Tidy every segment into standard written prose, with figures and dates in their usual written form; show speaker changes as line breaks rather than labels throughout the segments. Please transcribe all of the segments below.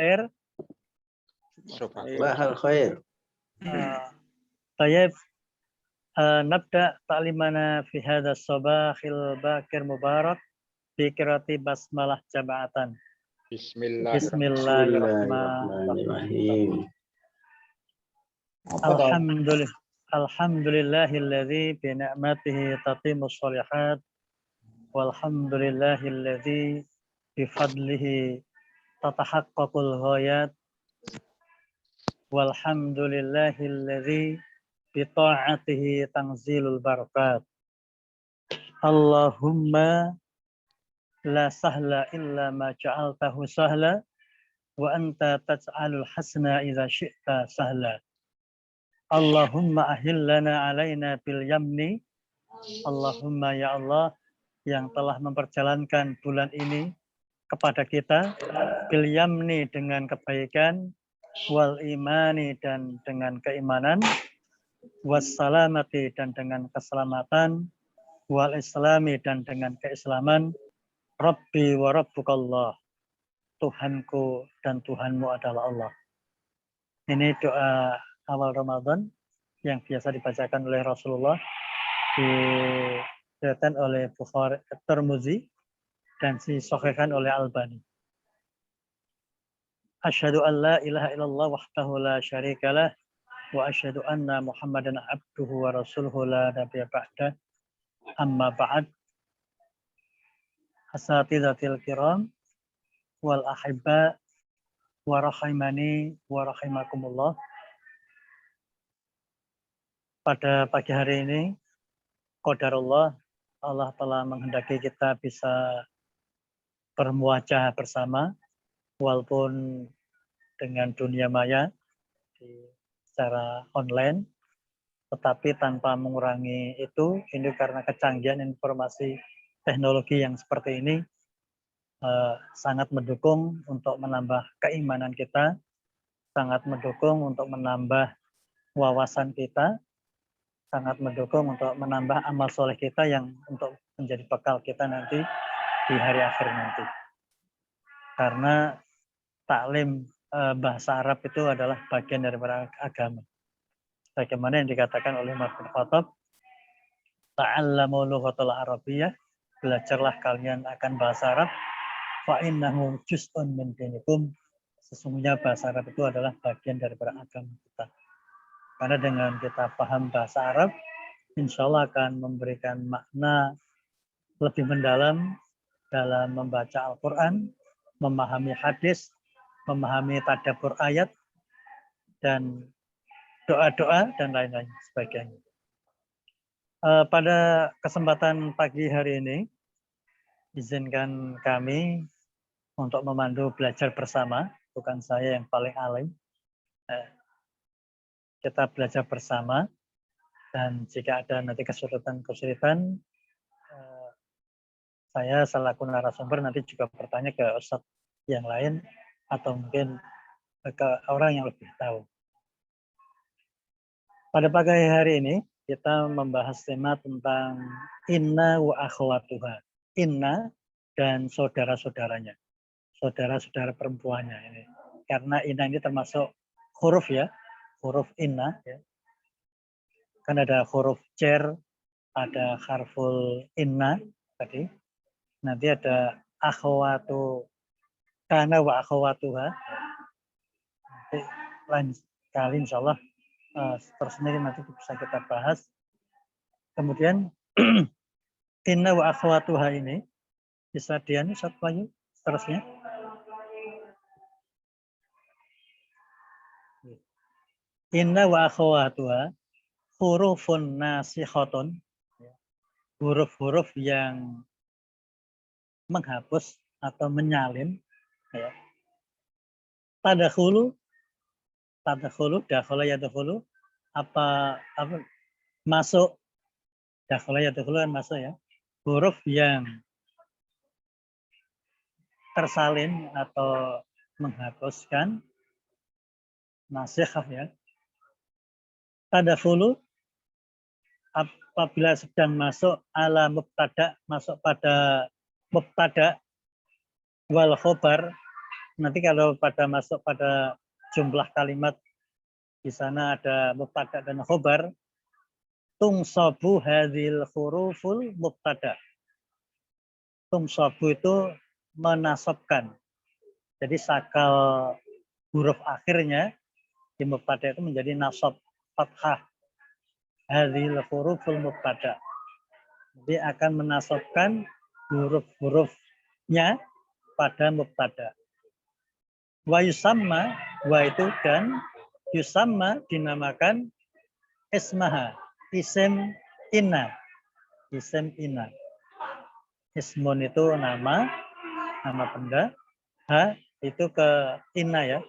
khair.
Bahal khair.
طيب نبدأ تعليمنا في هذا الصباح الباكر مبارك بقراءة بسملة جماعة.
Bismillahirrahmanirrahim.
Alhamdulillahilladzi bi ni'matihi tatimmus shalihat walhamdulillahilladzi bi fadlihi tatahaqqaqul ghayat walhamdulillahilladzi bi ta'atihi tanzilul barakat. Allahumma la sahla illa ma ja'altahu sahla wa anta taj'alul hasna idza syi'ta sahla. Allahumma ahillana alaina bil yamni. Allahumma ya Allah yang telah memperjalankan bulan ini kepada kita bil yamni dengan kebaikan, wal imani dan dengan keimanan, wassalamati dan dengan keselamatan, wal islami dan dengan keislaman. Rabbi wa rabbukallah, Tuhanku dan Tuhanmu adalah Allah. Ini doa awal Ramadan yang biasa dibacakan oleh Rasulullah, diriwayatkan oleh Bukhari, Tirmidzi dan disahihkan oleh Albani. Asyhadu an la ilaha illallah wahdahu la syarikalah wa asyhadu anna Muhammadan abduhu wa rasuluhu la nabiyya ba'da. Amma ba'd. Asatidatil kiram wal ahibba wa rahimani wa rahimakumullah. Pada pagi hari ini, qadarullah, Allah telah menghendaki kita bisa bermuajah bersama, walaupun dengan dunia maya secara online, tetapi tanpa mengurangi itu, ini karena kecanggihan informasi teknologi yang seperti ini sangat mendukung untuk menambah keimanan kita, sangat mendukung untuk menambah wawasan kita, sangat mendukung untuk menambah amal soleh kita yang untuk menjadi bekal kita nanti di hari akhir nanti. Karena taklim bahasa Arab itu adalah bagian daripada agama. Bagaimana yang dikatakan oleh Umar bin Khattab, ta'allamu lughatal arabiyyah, belajarlah kalian akan bahasa Arab, fa innahu juz'un min dinikum, sesungguhnya bahasa Arab itu adalah bagian daripada agama kita. Karena dengan kita paham bahasa Arab, insya Allah akan memberikan makna lebih mendalam dalam membaca Al-Quran, memahami hadis, memahami tadabbur ayat, dan doa-doa, dan lain-lain sebagainya. Pada kesempatan pagi hari ini, izinkan kami untuk memandu belajar bersama, bukan saya yang paling alim. Kita belajar bersama, dan jika ada nanti kesulitan-kesulitan, saya selaku narasumber nanti juga bertanya ke Ustadz yang lain, atau mungkin ke orang yang lebih tahu. Pada pagi hari ini, kita membahas tema tentang inna wa akhwatuha. Inna dan saudara-saudaranya. Saudara-saudara perempuannya ini. Karena inna ini termasuk huruf ya, huruf inna ya. Kan ada huruf cer, ada harful inna tadi. Nanti ada akhwatu kana wa akhwatuha. Nanti lain kali insyaallah tersendiri nanti bisa kita bahas. Kemudian inna wa akhwatuha ini bisa dianu satu lagi terusnya. Inna wa akhwatuha hurufun nasikhatun, huruf-huruf yang menghapus atau menyalin ya. Tadkhulu, dakhala yadkhulu, apa masuk, dakhala yadkhulu kan masuk ya. Huruf yang tersalin atau menghapuskan, nasikhah ya. Tadkhulu apabila sedang masuk ala mubtada, masuk pada mubtada, wal khobar nanti kalau masuk pada jumlah kalimat di sana ada mubtada dan khobar, tungsabu hadhil huruful mubtada. Tungsabu itu menasabkan. Jadi sakal huruf akhirnya di mubtada itu menjadi nasab fathah. Hadhil huruful mubtada. Jadi akan menasabkan huruf-hurufnya pada mubtada. Wa yusamma, wa itu dan yusamma dinamakan ismaha, isim inna. Isim inna. Ismun itu nama benda. Ha itu ke inna ya.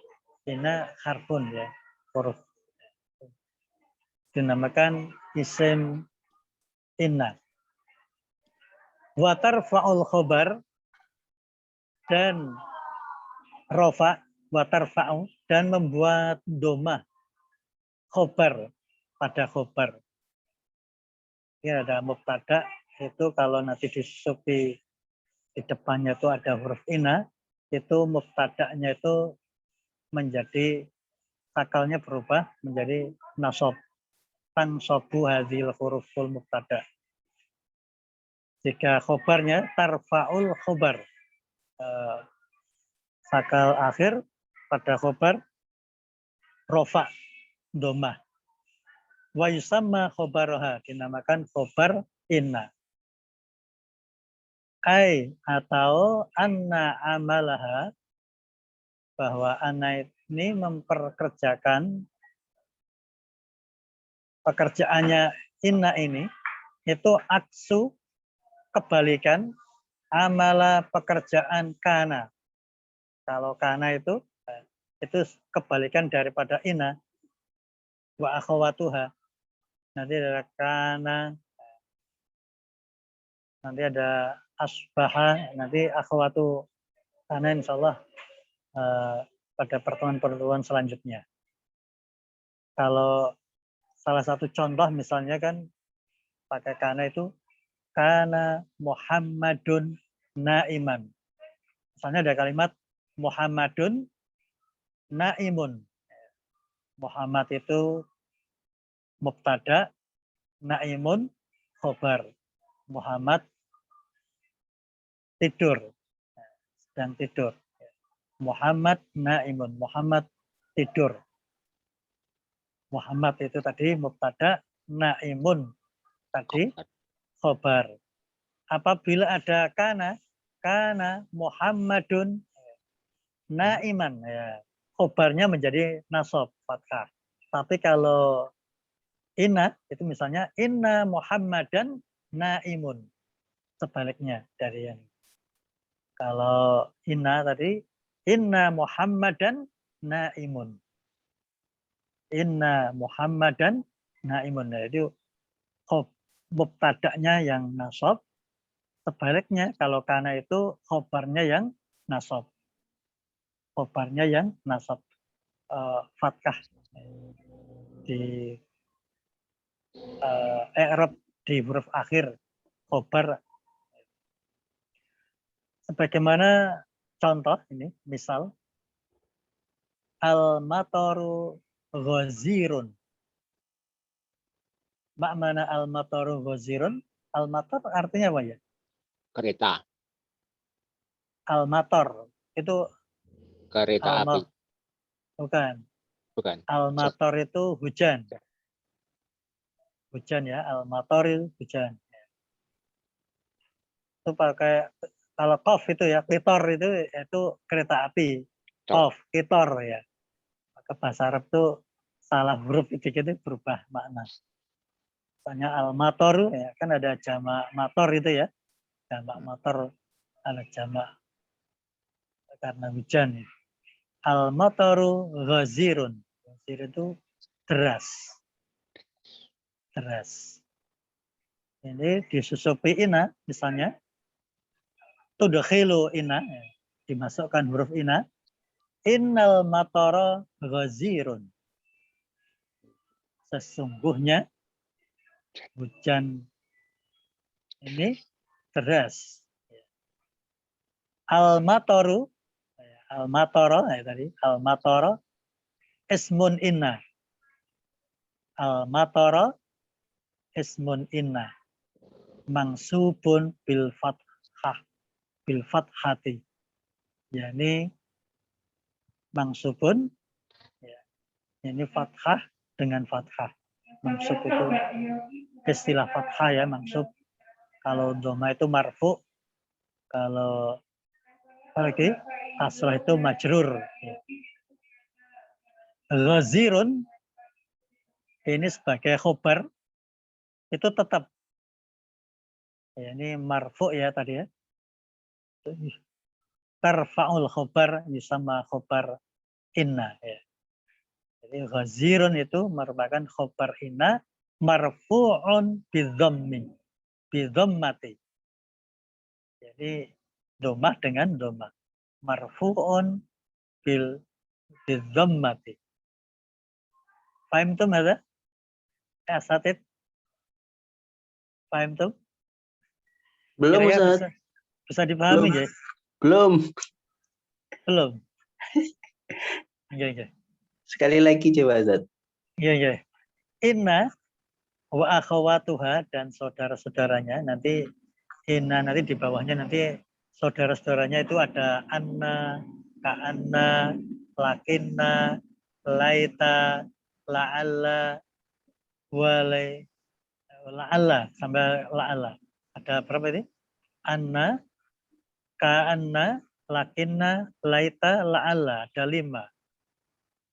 Inna harfun ya, huruf. Dinamakan isim inna. Wa tarfa'ul khobar dan rofa wa tarfa'u dan membuat domah khobar pada khobar. Ini ada mubtada itu kalau nanti disusupi di depannya itu ada huruf inna, itu mubtada'nya itu menjadi sakalnya berubah menjadi nasab. Tansabu hadhil huruful mubtada. Jika khobarnya tarfa'ul khobar. Sakal akhir pada khobar rofa domah. Wa yusamma khobaroha dinamakan khobar inna. Atau anna amalaha, bahwa anna ini memperkerjakan pekerjaannya inna ini itu aksu kebalikan amala pekerjaan kana. Kalau kana itu kebalikan daripada inna. Wa akhawatuha. Nanti ada kana, nanti ada asbaha, nanti akhawatu kana insyaallah pada pertemuan-pertemuan selanjutnya. Kalau salah satu contoh misalnya kan pakai kana itu kana Muhammadun naiman. Misalnya ada kalimat Muhammadun naimun. Muhammad itu mubtada, naimun khobar. Muhammad tidur, sedang tidur. Muhammad naimun, Muhammad tidur. Muhammad itu tadi mubtada, naimun tadi khobar. Apabila ada kana Muhammadun naiman, ya, khobarnya menjadi nasab fathah. Tapi kalau inna itu misalnya inna Muhammadan naimun, sebaliknya dari yang kalau inna tadi inna Muhammadan naimun. Inna Muhammadan naimun. Jadi mubtada'nya yang nasab, sebaliknya kalau kana itu khobarnya yang nasab. Khobarnya yang nasab fathah di i'rab di huruf akhir khobar. Sebagaimana contoh ini, misal al-mataru ghazirun. Makna al-mataru ghazirun, al-matar artinya apa ya?
Kereta.
Al-matar itu
Kereta api.
Bukan.
Bukan.
Al-matar itu hujan. Hujan ya, al-matar itu hujan. Itu pakai kalau qaf itu ya, qitar itu kereta api. Qaf, qitar ya. Maka bahasa Arab itu salah huruf dikit berubah makna. Misalnya al-matar ya, kan ada jamak mator itu ya. Jamak motor ada jamak karena hujan. Al-mataru ghazirun. Ghazir itu deras. Deras. Ini disusupi ina misalnya. Tudkhilu ina, dimasukkan huruf ina. Innal matara ghazirun. Sesungguhnya hujan ini deras. Al-mataru Al-matara ya tadi. Al-matara ismun inna. Al-matara ismun inna. Mangsubun bil fathah. Bil fathati. Yani mangsubun. Ya, ini fathah dengan fathah. Mangsub itu istilah fathah ya, mangsub. Kalau dhamma itu marfu. Kalau lagi kasrah itu majrur. Ghazirun ini sebagai khobar itu tetap ya, ini marfu ya tadi ya. Tarfa'ul khobar sama khobar inna ya. Jadi ghazirun itu merupakan khobar inna marfu'un bidhammi bidhammati. Jadi domah dengan domah. Marfu'un bidhammati. Paham tuh ada? Asatid? Paham tuh?
Belum, Ustaz.
Bisa dipahami ya?
Belum.
Iya.
Sekali lagi coba, Ustaz.
Iya. Inna wa akhawatuha dan saudara-saudaranya nanti inna nanti di bawahnya nanti saudara-saudaranya itu ada anna, ka'anna, lakinna, laita, la'alla, walai, la'alla sampai la'alla. Ada berapa ini? Anna, ka'anna, lakinna, laita, la'alla. Ada 5.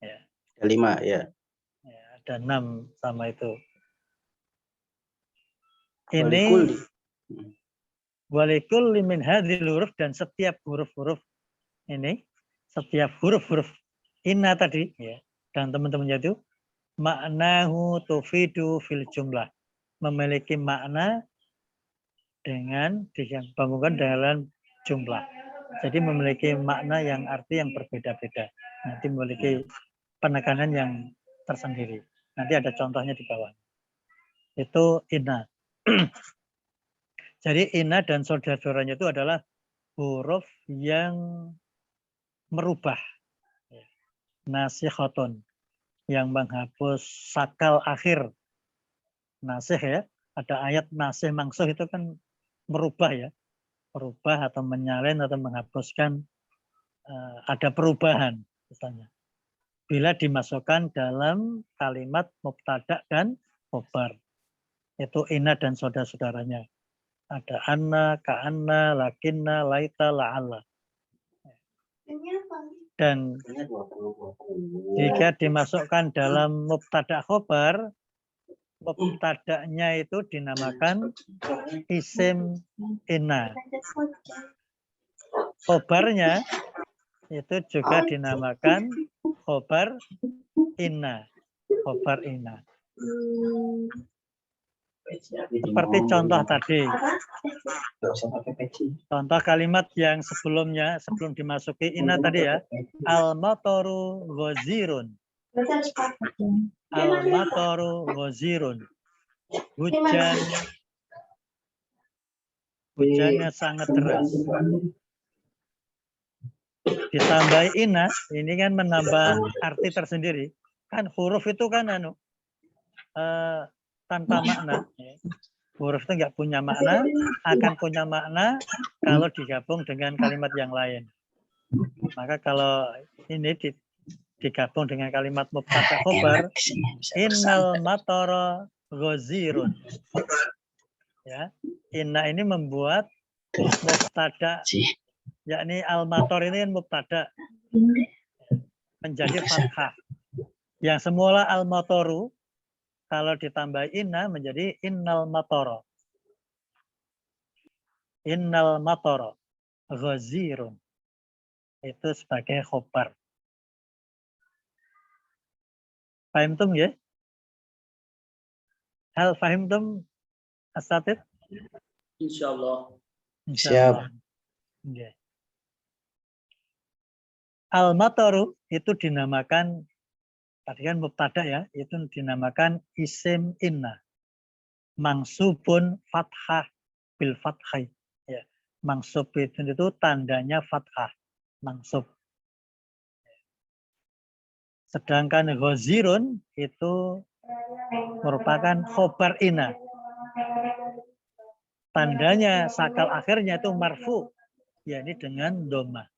Ya.
Ada 5 ya.
Ya, ada 6 sama itu. Ini walikul min hadhil huruf dan setiap huruf-huruf ini, setiap huruf-huruf inna tadi ya, dan teman-temannya itu maknahu tufidu fil jumlah, memiliki makna dengan digabungkan dalam jumlah. Jadi memiliki makna yang arti yang berbeda-beda. Nanti memiliki penekanan yang tersendiri. Nanti ada contohnya di bawah. Itu inna. Jadi inna dan saudara-saudaranya itu adalah huruf yang merubah. Nasikhatun, yang menghapus sakal akhir. Nasih ya, ada ayat nasih mangsuh itu kan merubah ya. Merubah atau menyalin atau menghapuskan, ada perubahan misalnya. Bila dimasukkan dalam kalimat mubtada dan khobar. Itu inna dan saudara-saudaranya. Ada anna, ka'anna, lakinna, laita, la'alla. Dan jika dimasukkan dalam mubtada khobar, mubtada'nya itu dinamakan isim inna. Khobarnya itu juga dinamakan khobar inna. Khobar inna. Seperti contoh tadi. Contoh kalimat yang sebelumnya, sebelum dimasuki inna tadi ya. Al-mataru ghazirun. Al-mataru ghazirun. Hujannya sangat deras. Ditambah inna, ini kan menambah arti tersendiri. Kan huruf itu kan tanpa makna. Huruf itu nggak punya makna, akan punya makna kalau digabung dengan kalimat yang lain. Maka kalau ini digabung dengan kalimat mubtada khobar, innal matara ghazirun. Ya, inna ini membuat mubtada, yakni al-matar ini kan mubtada menjadi fathah. Yang semula al-mataru kalau ditambah inna menjadi innal matara. Innal matara ghazirun. Itu sebagai khobar. Fahimtum ya? Hal fahimtum asatid?
Insyaallah.
Siap. Okay. Al-mataru itu dinamakan, tadi kan mubtada ya, itu dinamakan isim inna. Mangsubun fathah bil fathai. Ya. Mangsub itu tandanya fathah. Mangsub. Sedangkan ghazirun itu merupakan khobar ina. Tandanya sakal akhirnya itu marfu, yakni dengan doma.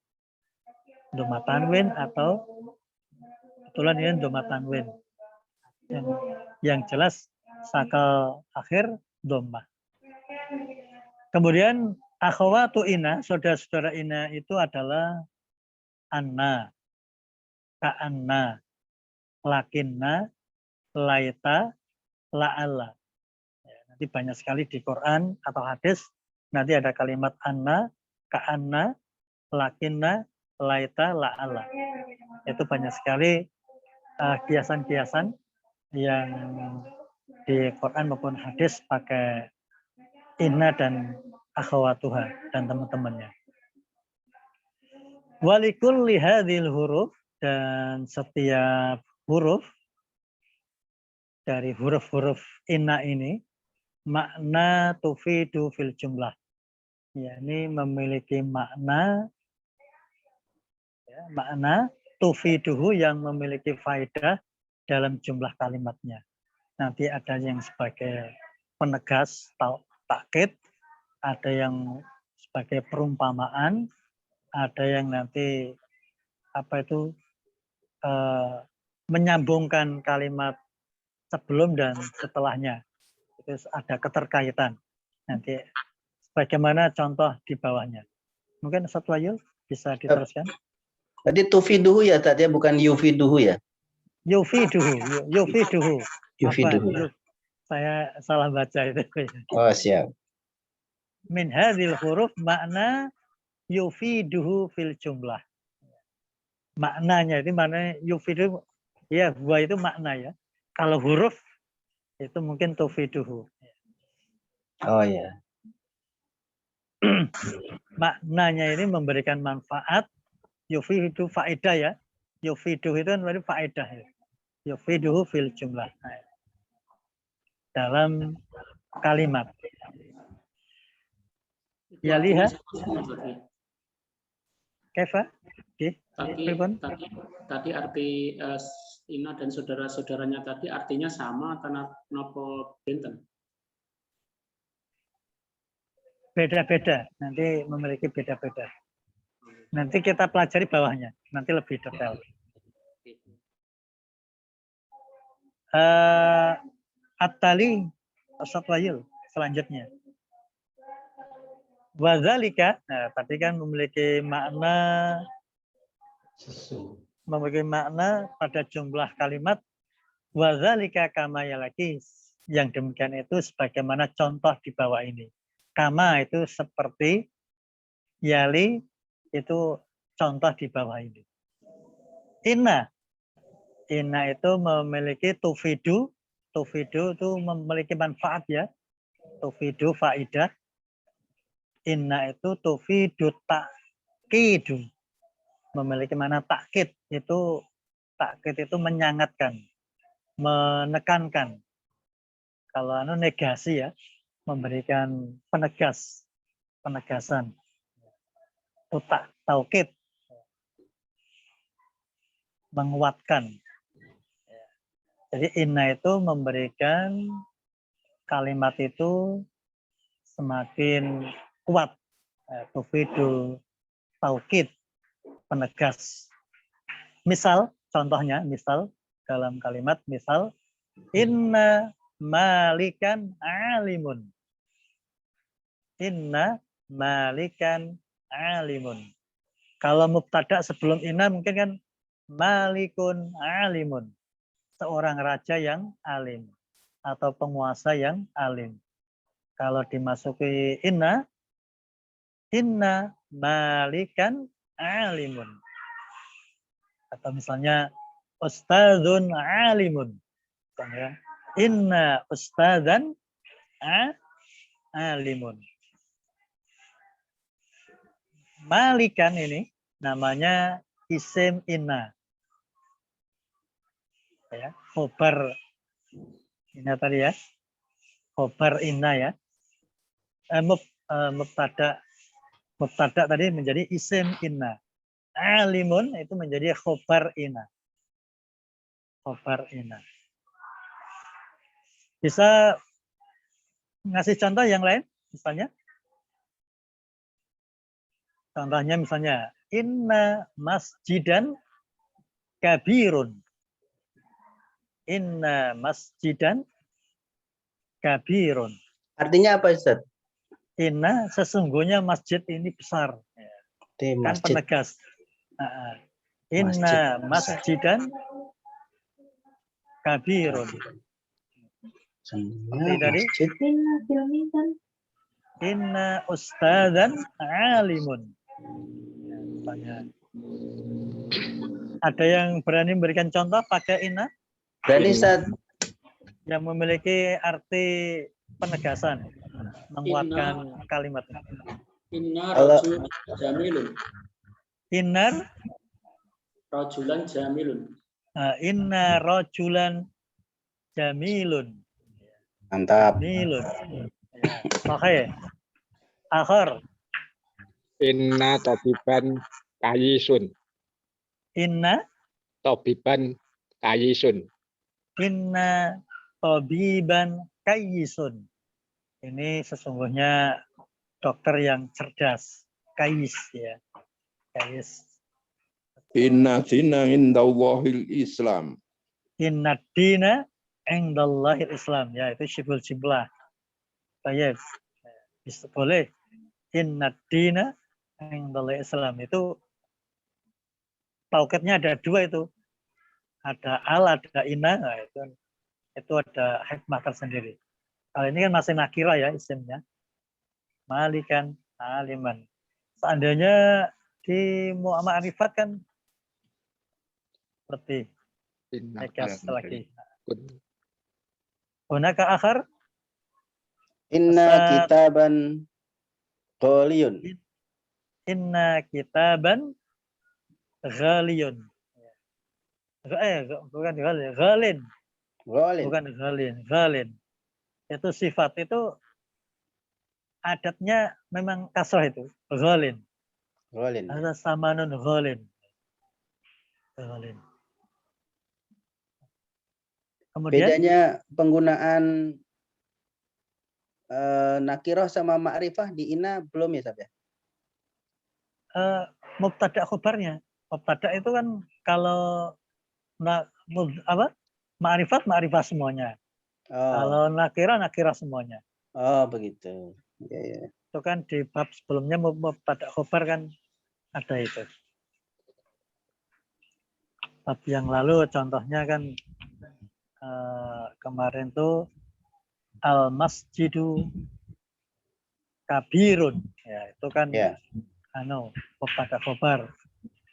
Doma tanwin atau kebetulan ini doma tanwin. Yang jelas sakal akhir doma. Kemudian akhwatu ina, saudara-saudara ina itu adalah anna, ka'anna, lakinna, laita, la'alla. Ya, nanti banyak sekali di Quran atau hadis, nanti ada kalimat anna, ka'anna, lakinna, laita, la'alla. Itu banyak sekali kiasan-kiasan yang di Quran maupun hadis pakai inna dan akhwatuha dan teman-temannya. Walikulli hadhil huruf, dan setiap huruf dari huruf-huruf inna ini makna tufidu fil jumlah. Ya, ini memiliki makna makna tufiduhu yang memiliki faedah dalam jumlah kalimatnya. Nanti ada yang sebagai penegas takkid, ada yang sebagai perumpamaan, ada yang nanti menyambungkan kalimat sebelum dan setelahnya. Itu ada keterkaitan. Nanti bagaimana contoh di bawahnya. Mungkin Satwayul bisa diteruskan.
Tadi tufiduhu ya tadi, bukan yufiduhu ya?
Yufiduhu.
Yufiduhu.
Saya salah baca itu.
Oh, siap.
Min hadhil huruf makna yufiduhu fil jumlah. Maknanya itu maknanya yufiduhu, ya huwa itu makna ya. Kalau huruf itu mungkin tufiduhu.
Oh ya.
Maknanya ini memberikan manfaat, yufidu faedah ya. Yufidu itu kan berarti faedah ya. Yufiduhu fil jumlah. Dalam kalimat. Ya lihat. Kefa?
Tadi arti Ina dan saudara-saudaranya tadi artinya sama karena nopo benten.
Beda-beda, nanti memiliki beda-beda. Nanti kita pelajari bawahnya, nanti lebih detail. At-tali Satwayul selanjutnya. Wadzalika, nah tadi kan memiliki makna pada jumlah kalimat. Wadzalika kama yalaki, yang demikian itu sebagaimana contoh di bawah ini. Kama itu seperti, yali itu contoh di bawah ini. Inna itu memiliki tufidu itu memiliki manfaat ya. Tufidu faidah. Inna itu tufidu takidu, memiliki mana takkid itu menyangatkan, menekankan. Kalau negasi ya, memberikan penegasan. Taukid, menguatkan. Jadi inna itu memberikan kalimat itu semakin kuat. Tufidu taukid, penegas. Misal, contohnya, dalam kalimat, inna malikan alimun. Inna malikan alimun. Kalau mubtada sebelum inna mungkin kan malikun alimun. Seorang raja yang alim. Atau penguasa yang alim. Kalau dimasuki inna malikan alimun. Atau misalnya ustadzun alimun. Misalnya, inna ustadzan alimun. Malikan ini namanya isim inna. Ya, khobar inna tadi ya. Khobar inna ya. Mubtada tadi menjadi isim inna. Alimun itu menjadi khobar inna. khobar inna. Bisa ngasih contoh yang lain misalnya? Contohnya misalnya inna masjidan kabirun. Inna masjidan kabirun.
Artinya apa, Ustaz?
Inna sesungguhnya masjid ini besar.
Di
Kan
masjid.
penegas. Inna masjidan kabirun. Seperti tadi. Inna ustadzan alimun. Ada yang berani memberikan contoh pakai inna?
Berani, Ustaz.
Yang memiliki arti penegasan, menguatkan kalimat.
Inna rajulan jamilun.
Innar
Rajulan jamilun.
inna rajulan jamilun.
Mantap.
Jamilun. Oke. Akhir.
Inna tabiban kayisun.
Inna
Tabiban kayisun.
Inna tabiban kayisun. Ini sesungguhnya dokter yang cerdas. Kayis ya. Kayis.
Inna dina indallahil Islam.
Inna dina indallahil Islam. Ya, itu syibul jiblah. Baik. Bisa boleh. Inna dina indallahil Islam. Itu taukidnya ada dua itu. Ada al, ada inna. Nah, itu ada hikmah tersendiri. Kalau ini kan masih nakira ya isimnya. Malikan, aliman. Seandainya di mu'amarifat kan seperti
Inna
negas lagi.
kun.
Hunaka akhar.
Inna
Ustaz.
kitaban ghaliyun.
Inna kitaban ghaliyun. Bukan ghalin. Ghalin.
Ghalin.
Bukan ghalin. Ghalin. Itu sifat itu adatnya memang kasrah itu. Ghalin.
Ghalin.
Ada samanun ghalin. Ghalin. Kemudian
Bedanya penggunaan nakirah sama ma'rifah di inna belum ya, Ustaz ya?
mubtada khobarnya. Mubtada itu kan kalau ma'rifat semuanya. Kalau nakira semuanya.
Oh, begitu. Ya, ya.
Itu kan di bab sebelumnya mubtada khobar kan ada itu. Bab yang lalu contohnya kan kemarin tuh al masjidu kabirun. Ya, itu kan mubtada khobar.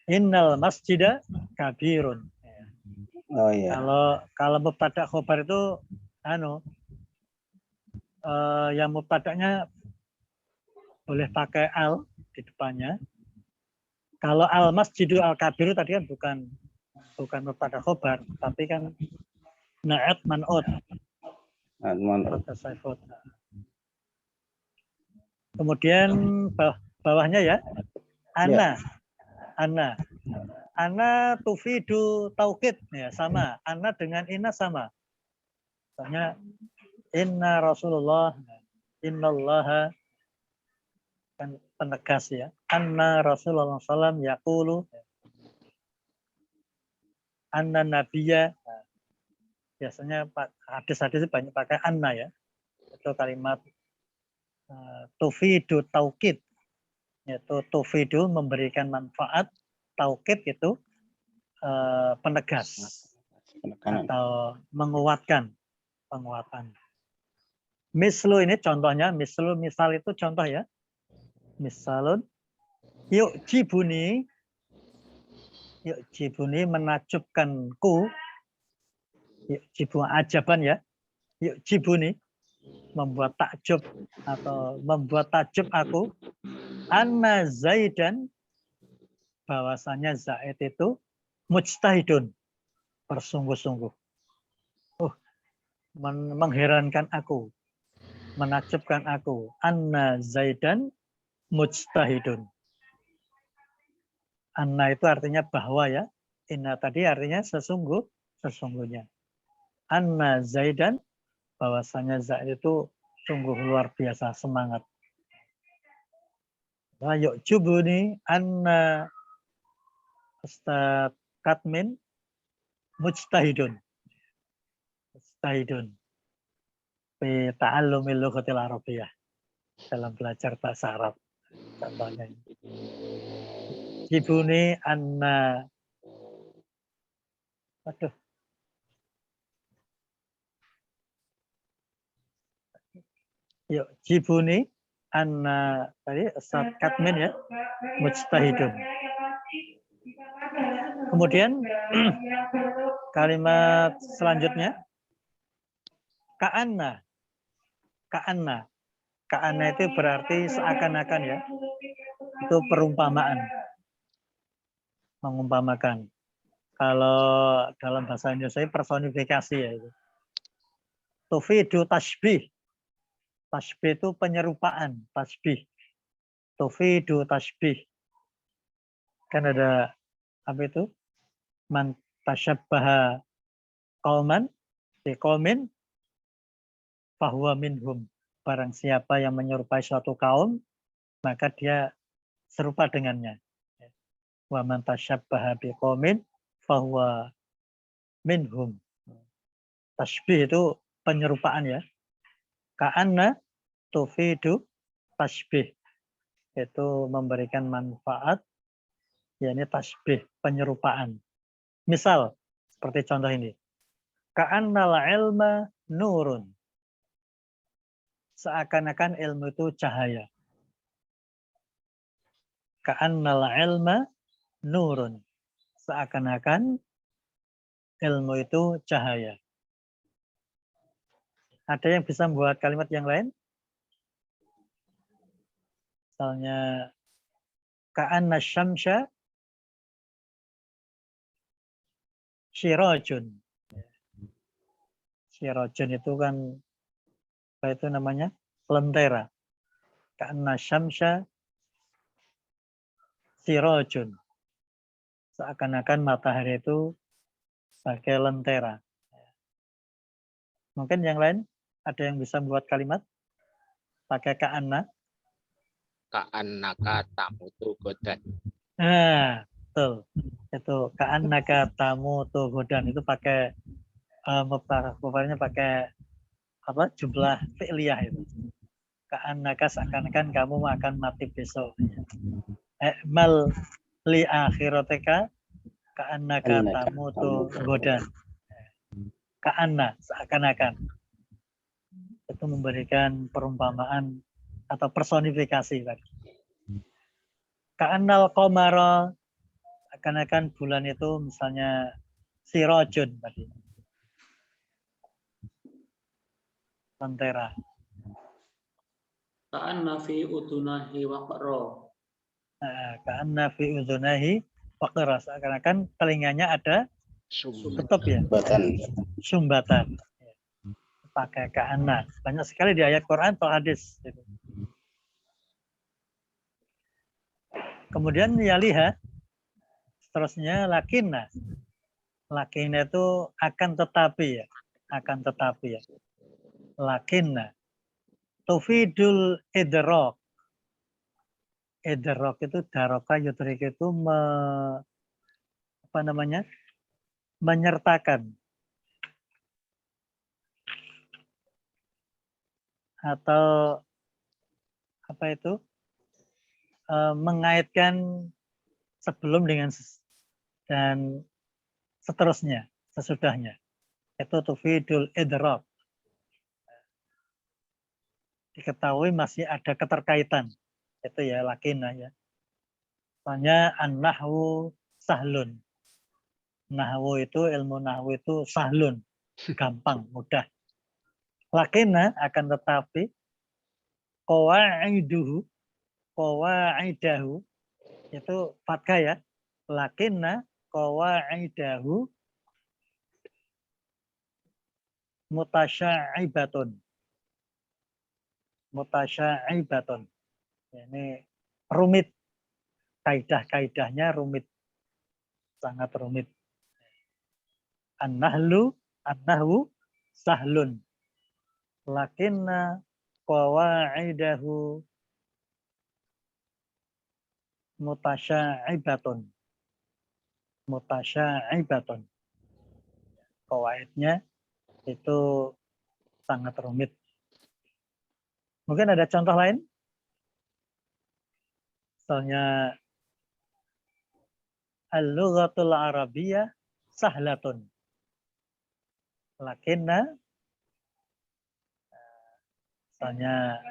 Innal masjida kabirun. Ya.
Oh iya.
Kalau mubtada khobar itu yang mubtadanya boleh pakai al di depannya. Kalau al masjidu al kabiru tadi kan bukan mubtada khobar, tapi kan na'at man'ut. Kemudian bawahnya ya, ana. Ana tufidu taukid ya sama. Ana dengan inna sama. Misalnya inna Rasulullah, innallaha kan penegas ya. Anna Rasulullah SAW yaqulu anna nabiyya. Biasanya hadis-hadis banyak pakai anna ya. Itu kalimat tufidu taukid. Yaitu tufidu memberikan manfaat, taukid itu penegas atau menguatkan, penguatan. Mislu ini contohnya, misal itu contoh ya. Misalun yuk jibuni menakjubkanku. Yuk jibu ajaban ya. Yuk jibuni membuat takjub atau membuat takjub aku. Anna Zaidan bahwasanya Zaid itu mujtahidun, bersungguh-sungguh. Mengherankan aku, menakjubkan aku. Anna Zaidan mujtahidun. Anna itu artinya bahwa ya. Inna tadi artinya sesungguh. sesungguhnya. Anna Zaidan, bahwasanya Zaid itu sungguh luar biasa semangat. Wa yu'jibuni anna Ustaz Katmin mujtahidun. Mujtahidun fi ta'allumil lughatil arabiyyah. Dalam belajar bahasa Arab. Contohnya. Jibuni anna aduh. Yuk, jibuni anna tadi Ustaz Katmin ya, mujtahidun. Kemudian kalimat selanjutnya ka'anna. Ka'anna. Ka'anna itu berarti seakan-akan ya. Itu perumpamaan. Mengumpamakan. Kalau dalam bahasa Indonesia personifikasi ya itu. Tufidu tasbih. Tasbih itu penyerupaan, tasbih. Tufidu tasbih. Kan ada apa itu? Man tasyabbaha qauman bi qaumin fahuwa minhum. Barang siapa yang menyerupai suatu kaum, maka dia serupa dengannya. Wa man tasyabbaha bi qaumin fahuwa minhum. Tasbih itu penyerupaan ya. Ka'anna tufidu tasbih. Itu memberikan manfaat, yakni tasbih, penyerupaan. Misal, seperti contoh ini. Ka'annal ilma nurun. Seakan-akan ilmu itu cahaya. Ka'annal ilma nurun. Seakan-akan ilmu itu cahaya. Ada yang bisa membuat kalimat yang lain? Misalnya, ka'anna syamsya syirajun. Syirajun itu kan, apa itu namanya? Lentera. Ka'anna syamsya syirajun. Seakan-akan matahari itu sebagai lentera. Mungkin yang lain ada yang bisa membuat kalimat pakai ka'anna.
Ka'annaka tamutu godan.
Nah, betul. Itu ka'annaka tamutu godan itu pakai mubtaranya pakai apa? Jumlah fi'liyah itu. Ka'annaka seakan-akan kamu akan mati besok. Mal li akhiratika ka'annaka tamutu godan. Ka'anna seakan-akan. Itu memberikan perumpamaan atau personifikasi tadi. Ka'annal qamara, akan-akan bulan itu misalnya sirajun tadi. Lentera.
Ka'anna fi udunahi waqra.
Ka'anna fi udhunahi waqra, seakan-akan telinganya ada tutup ya. Sumbatan. Pakai ka'anna. Banyak sekali di ayat Quran atau hadis. Kemudian yaliha, seterusnya lakinna. Lakinna itu akan tetapi ya. Akan tetapi ya. Lakinna. Tufidul idrok. Idrok itu daroka yudrik itu apa namanya? Menyertakan. Atau apa itu? Mengaitkan sebelum dengan dan seterusnya, sesudahnya. Itu tufidul idrak. Diketahui masih ada keterkaitan. Itu ya lakinah ya. Soalnya an-nahwu sahlun. Nahwu itu, ilmu nahwu itu sahlun. Gampang, mudah. Lakinah akan tetapi qawaidahu itu fathah ya. Lakinna qawaidahu mutasya'ibatun. Mutasya'ibatun. Ini rumit. Kaidah-kaidahnya rumit. Sangat rumit. An-nahwu sahlun. Lakinna qawaidahu mutasya'ibatun. Mutasya'ibatun. Qawaidnya itu sangat rumit. Mungkin ada contoh lain? Misalnya al-lughatul arabiyyah sahlatun. Lakinna misalnya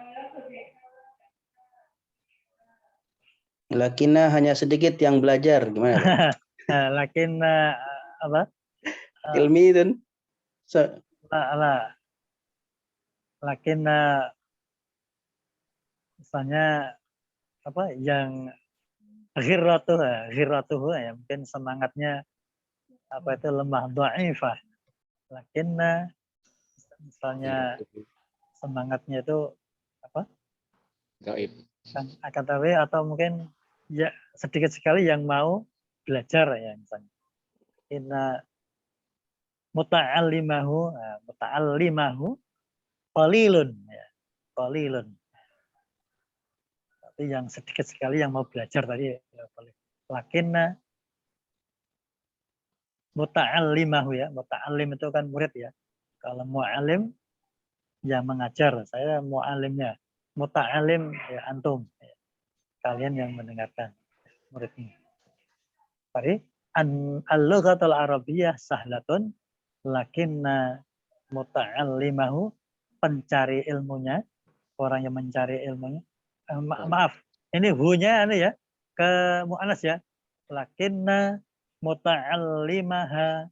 Lakinna hanya sedikit yang belajar, gimana?
lakinna apa?
Ilmi itu.
Lakinna misalnya apa yang ghirratuhu ya, mungkin semangatnya apa itu lemah dhaifah. Lakinna misalnya semangatnya itu apa?
Dhaif.
Kan akan tapi atau mungkin ya sedikit sekali yang mau belajar ya misalnya. Inna muta'allimahu qalilun ya. Qalilun. Tapi yang sedikit sekali yang mau belajar tadi ya boleh. Lakinna muta'allimahu ya. Muta'allim itu kan murid ya. Kalau mu'alim yang mengajar, saya mu'alimnya. Muta'alim ya antum. Ya. Kalian yang mendengarkan muridnya. Tadi al-lughatul arabiyyah sahlatun lakinna muta'allimahu pencari ilmunya, orang yang mencari ilmunya. Maaf, ini hu-nya ya ke mu'annas ya. Lakinna muta'allimaha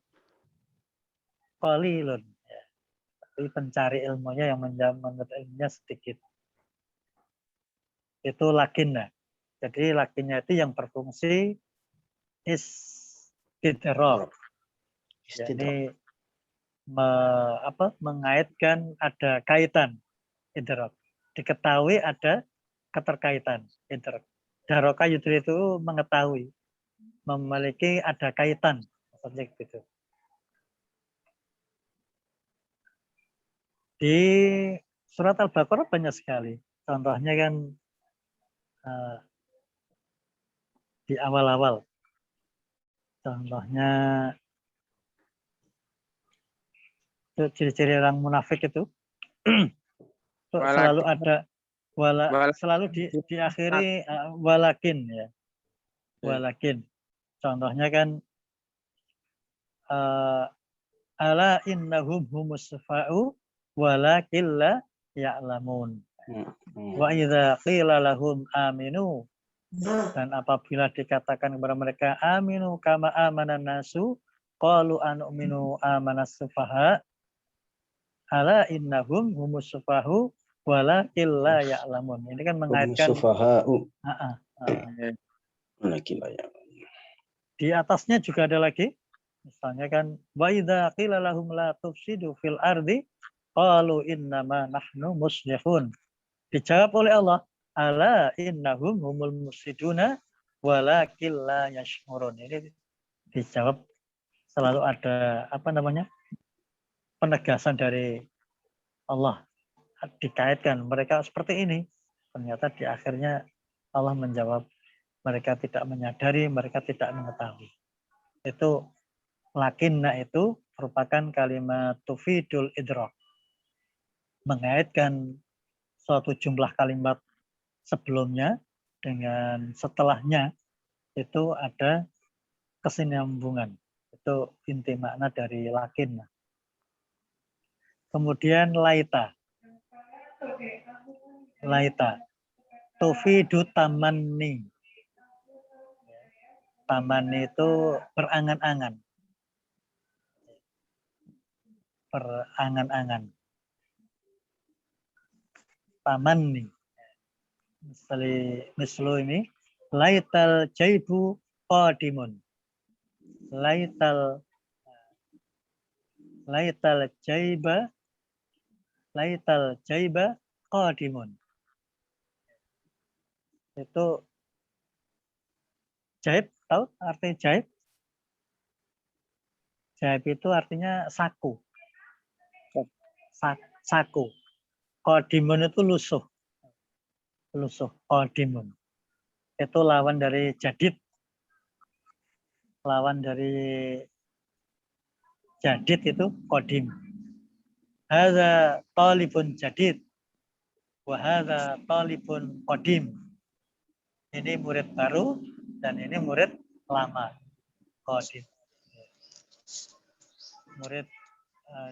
qalilun. Ya. Tapi pencari ilmunya yang menuntut ilmunya sedikit. Itu lakinna. Jadi lakinnya itu yang berfungsi istidrak. Jadi mengaitkan ada kaitan idrak. Diketahui ada keterkaitan idrak. Daroka yudri itu mengetahui, memiliki ada kaitan seperti itu. Di surat Al-Baqarah banyak sekali. Contohnya kan di awal-awal. Contohnya ciri-ciri orang munafik itu selalu ada selalu diakhiri walakin ya. Walakin. Contohnya kan ala innahum humus sufa'u walakin la ya'lamun. Wa idza qila lahum aminu, dan apabila dikatakan kepada mereka aminu kama amanan nasu qalu anu'minu amanas sufaha ala innahum humus sufahu walakin la ya'lamun. Ini kan mengaitkan di atasnya juga ada lagi. Misalnya kan wa idza qila lahum la tufsidu fil ardi qalu innama nahnu muslihun. Dijawab oleh Allah, ala innahum humul mufsiduna walakin la yash'urun. Ini dijawab selalu ada penegasan dari Allah, dikaitkan mereka seperti ini. Ternyata di akhirnya Allah menjawab mereka tidak menyadari, mereka tidak mengetahui. Itu lakinna itu merupakan kalimat tufidul idrak. Mengaitkan suatu jumlah kalimat sebelumnya dengan setelahnya itu ada kesinambungan. Itu inti makna dari lakinna. Kemudian laita. Laita. Tufidu tamanni. Tamanni itu berangan-angan. Berangan-angan. Tamanni. Mislu ini. Laital jaibu qadimun. Laital jaiba qadimun. Itu jaib, tahu arti jaib? Jaib itu artinya saku. Saku. Qadimun itu lusuh. Lusuh. Qadimun. Itu lawan dari jadid. Lawan dari jadid itu qadim. Hadza talibun jadid. Wa hadza talibun qadim. Ini murid baru dan ini murid lama. Qadim. Murid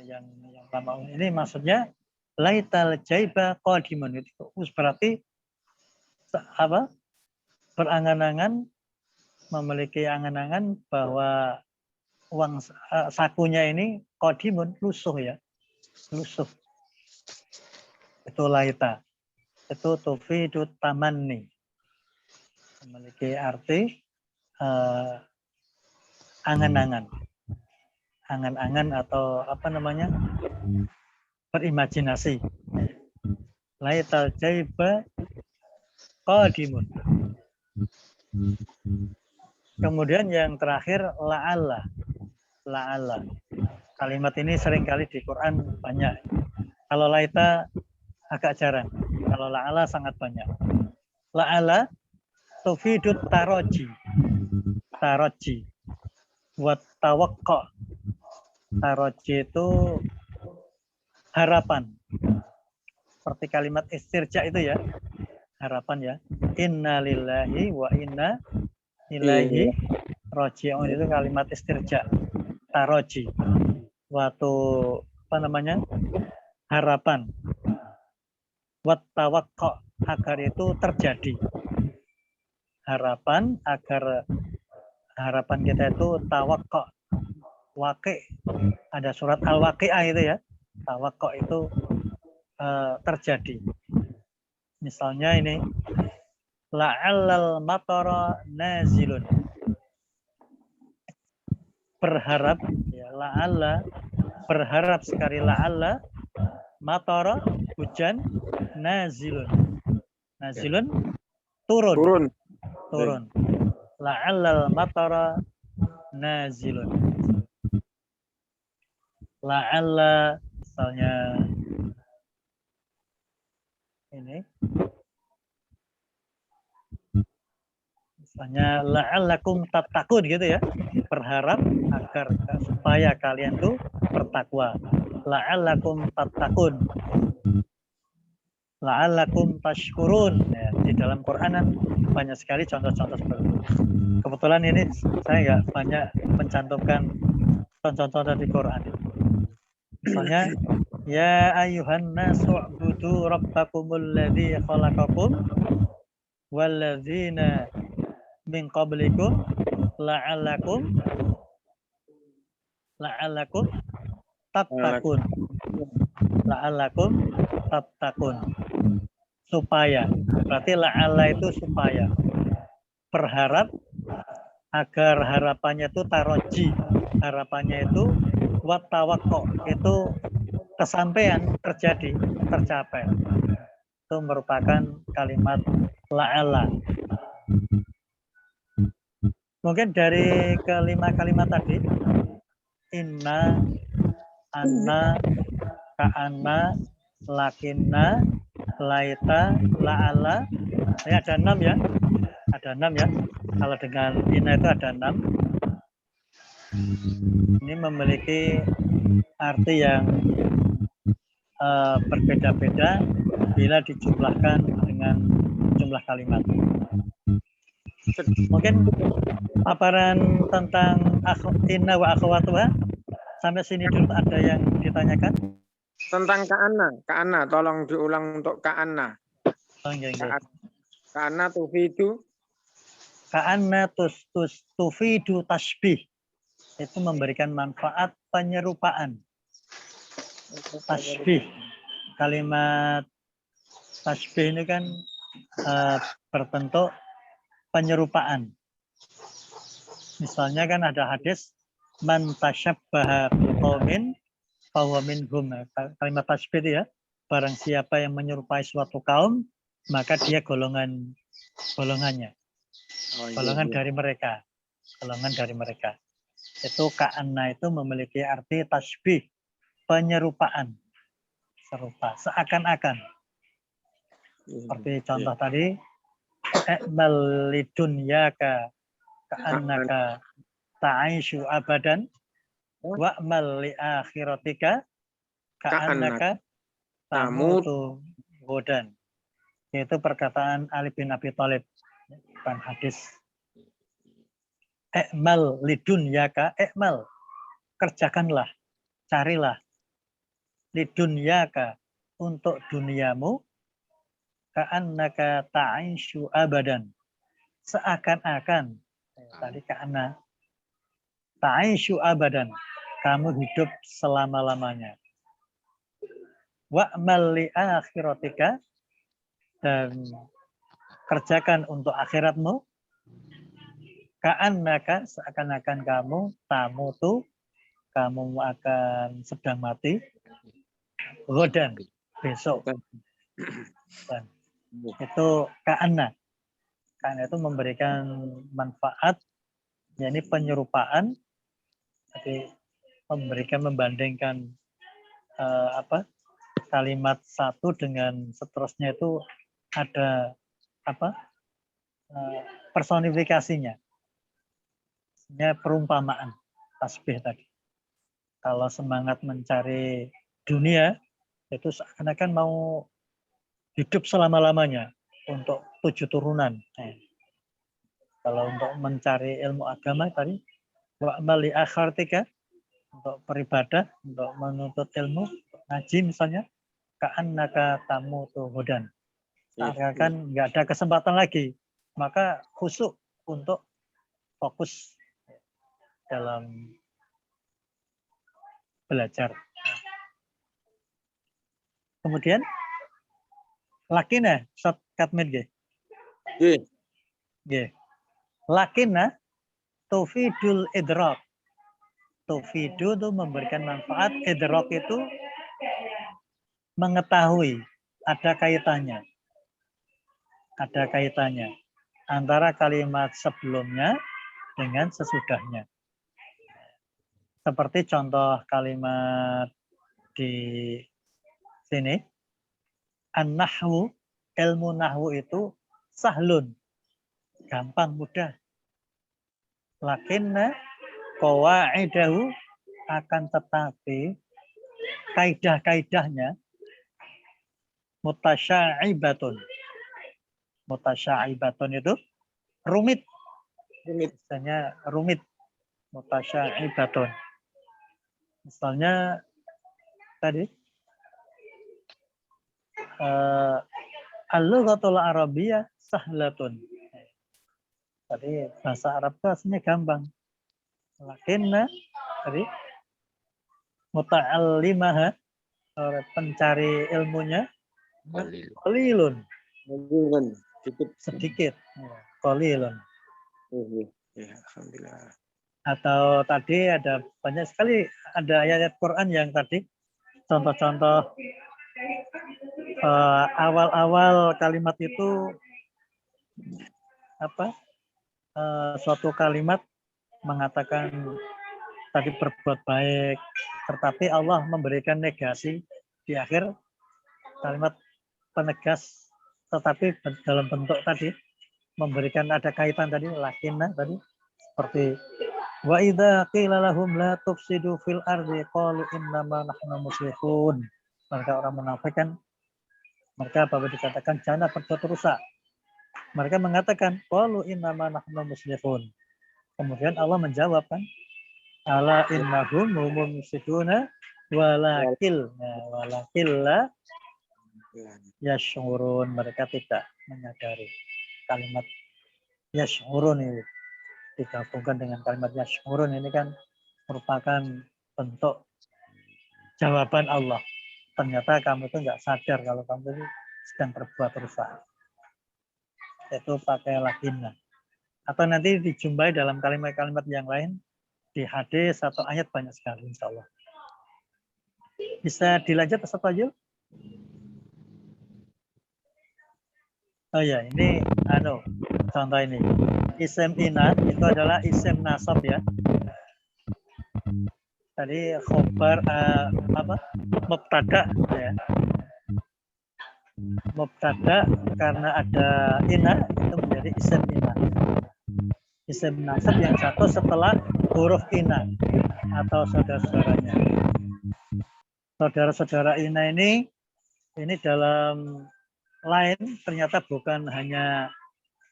yang lama ini maksudnya laital jaiba qadimun, itu berarti apa? Berangan-angan, memiliki angan-angan bahwa uang sakunya ini qadimun, lusuh ya. Lusuh. Itu laita. Itu tufidu tamanni. Memiliki arti angan-angan. Angan-angan atau apa namanya? Berimajinasi. Laital jaiba qadimun. Kemudian yang terakhir la'alla. La'alla. Kalimat ini seringkali di Quran banyak. Kalau laita agak jarang. Kalau la'alla sangat banyak. La'alla tufidut taroji. Taroji. Wa tawaqqa. Taroji itu harapan. Seperti kalimat istirja itu ya. Harapan ya. Inna lillahi wa inna ilaihi raji'un, itu kalimat istirja. Taroji. Waktu apa namanya? Harapan. Wa tawaqqa, agar itu terjadi. Harapan agar harapan kita itu tawaqqa. Waqi'. Ada surat Al-Waqi'ah itu ya. Tawaqqa itu terjadi. Misalnya ini la'allal matara nazilun. Berharap ya, la'alla, berharap sekali la'alla matara, hujan, nazilun. Nazilun turun. Turun. La'allal matara nazilun. La'alla misalnya ini. Misalnya la'allakum tattaqun gitu ya. Berharap agar supaya kalian tuh bertakwa. La'allakum tattaqun. La'allakum tashkurun. Ya, di dalam Quran banyak sekali contoh-contoh seperti itu. Kebetulan ini saya nggak banyak mencantumkan contoh-contoh di Quran. Misalnya ya ayyuhan nasu u'budu rabbakumul ladzi khalaqakum walladzina min qablikum la'allakum tattaqun. La'allakum tattaqun. Supaya. Berarti la'alla itu supaya. Berharap agar harapannya itu taroji. Harapannya itu wattawaqqa, itu kesampaian, terjadi, tercapai. Itu merupakan kalimat la'alla. Mungkin dari kelima kalimat tadi, inna, anna, ka'anna, lakinna, laita, la'alla. Ini ada 6 ya. Ada 6 ya. Kalau dengan inna itu ada 6. Ini memiliki arti yang berbeda-beda bila dijumlahkan dengan jumlah kalimat. Mungkin paparan tentang inna wa akhwatuha sampai sini dulu, ada yang ditanyakan?
Tentang ka'anna, tolong diulang untuk ka'anna. Ka'anna tufidu.
Ka'anna tufidu tasbih. Itu memberikan manfaat penyerupaan. Tasbih. Kalimat tasbih ini kan berbentuk penyerupaan. Misalnya kan ada hadis man tasyabbaha biqaumin fahuwa minhum. Kalimat tasbih itu ya, barang siapa yang menyerupai suatu kaum maka dia golongannya. Golongan dari mereka. Golongan dari mereka. Itu ka'anna itu memiliki arti tasbih, penyerupaan, serupa, seakan-akan. Seperti contoh tadi, i'mal lidunyaka ka'annaka ta'aisyu abadan wa'mal li akhiratika ka'annaka tamutu godan. Yaitu perkataan Ali bin Abi Thalib, bukan hadis. I'mal lidunyaka, i'mal, kerjakanlah, carilah, lidunyaka, untuk duniamu, ka'annaka ta'aisyu abadan, seakan-akan, tadi ka'anna, ta'aisyu abadan, kamu hidup selama-lamanya. Wa'mal li akhiratika, dan kerjakan untuk akhiratmu, ka'annaka, seakan-akan kamu, tamutu, kamu akan sedang mati, godan, besok. Dan itu ka'anna. Ka'anna itu memberikan manfaat, yakni penyerupaan, jadi membandingkan kalimat satu dengan seterusnya itu ada personifikasinya. Ini perumpamaan tasbih tadi. Kalau semangat mencari dunia itu seakan-akan mau hidup selama-lamanya untuk 7 turunan. Kalau untuk mencari ilmu agama tadi, wa'mal li akhiratika, untuk beribadah, untuk menuntut ilmu, ngaji misalnya, ka'annaka tamutu godan. Seakan-akan nggak ada kesempatan lagi, maka khusyuk untuk fokus dalam belajar. Kemudian lakina shortcut nggih. Nggih. Lakina tufidul idrak. Tufidu itu memberikan manfaat, idrak itu mengetahui, ada kaitannya. Ada kaitannya antara kalimat sebelumnya dengan sesudahnya. Seperti contoh kalimat di sini, an-nahwu, ilmu nahwu itu sahlun, gampang, mudah. Lakinna qawaidahu, akan tetapi kaidah-kaidahnya mutasya'ibatun. Mutasya'ibatun itu rumit. Misalnya rumit. Mutasya'ibatun. Misalnya tadi al-lughatul arabiyyah sahlatun. Tadi bahasa Arab itu aslinya gampang. Lakinna tadi muta'allimaha, pencari ilmunya qalilun. Sedikit. Qalilun.
Alhamdulillah.
Atau tadi ada banyak sekali ada ayat Quran yang tadi contoh-contoh awal-awal kalimat itu suatu kalimat mengatakan tadi berbuat baik, tetapi Allah memberikan negasi di akhir kalimat penegas, tetapi dalam bentuk tadi memberikan ada kaitan tadi lakinna tadi seperti wa idza qila lahum la tufsidu fil ardi qalu innama nahnu muslihun. Mereka orang munafik kan, mereka apabila dikatakan jangan berbuat rusak, mereka mengatakan qalu innama nahnu muslihun. Kemudian Allah menjawab kan, ala innahum humul mufsiduna walakil la yash'urun, mereka tidak menyadari. Kalimat yash'urun ini digabungkan dengan kalimat yash'urun ini kan merupakan bentuk jawaban Allah. Ternyata kamu itu nggak sadar kalau kamu itu sedang berbuat rusak. Itu pakai lakinna. Atau nanti dijumpai dalam kalimat-kalimat yang lain di hadis atau ayat banyak sekali insya Allah. Bisa dilanjut Ustaz Fajil? Oh ya, ini contoh ini. Isim ina itu adalah isim nasab ya. tadi khobar mubtada ya. Mubtada karena ada ina itu menjadi isim ina. Isim nasab yang jatuh setelah huruf ina atau saudara-saudaranya. Saudara-saudara ina ini dalam lain ternyata bukan hanya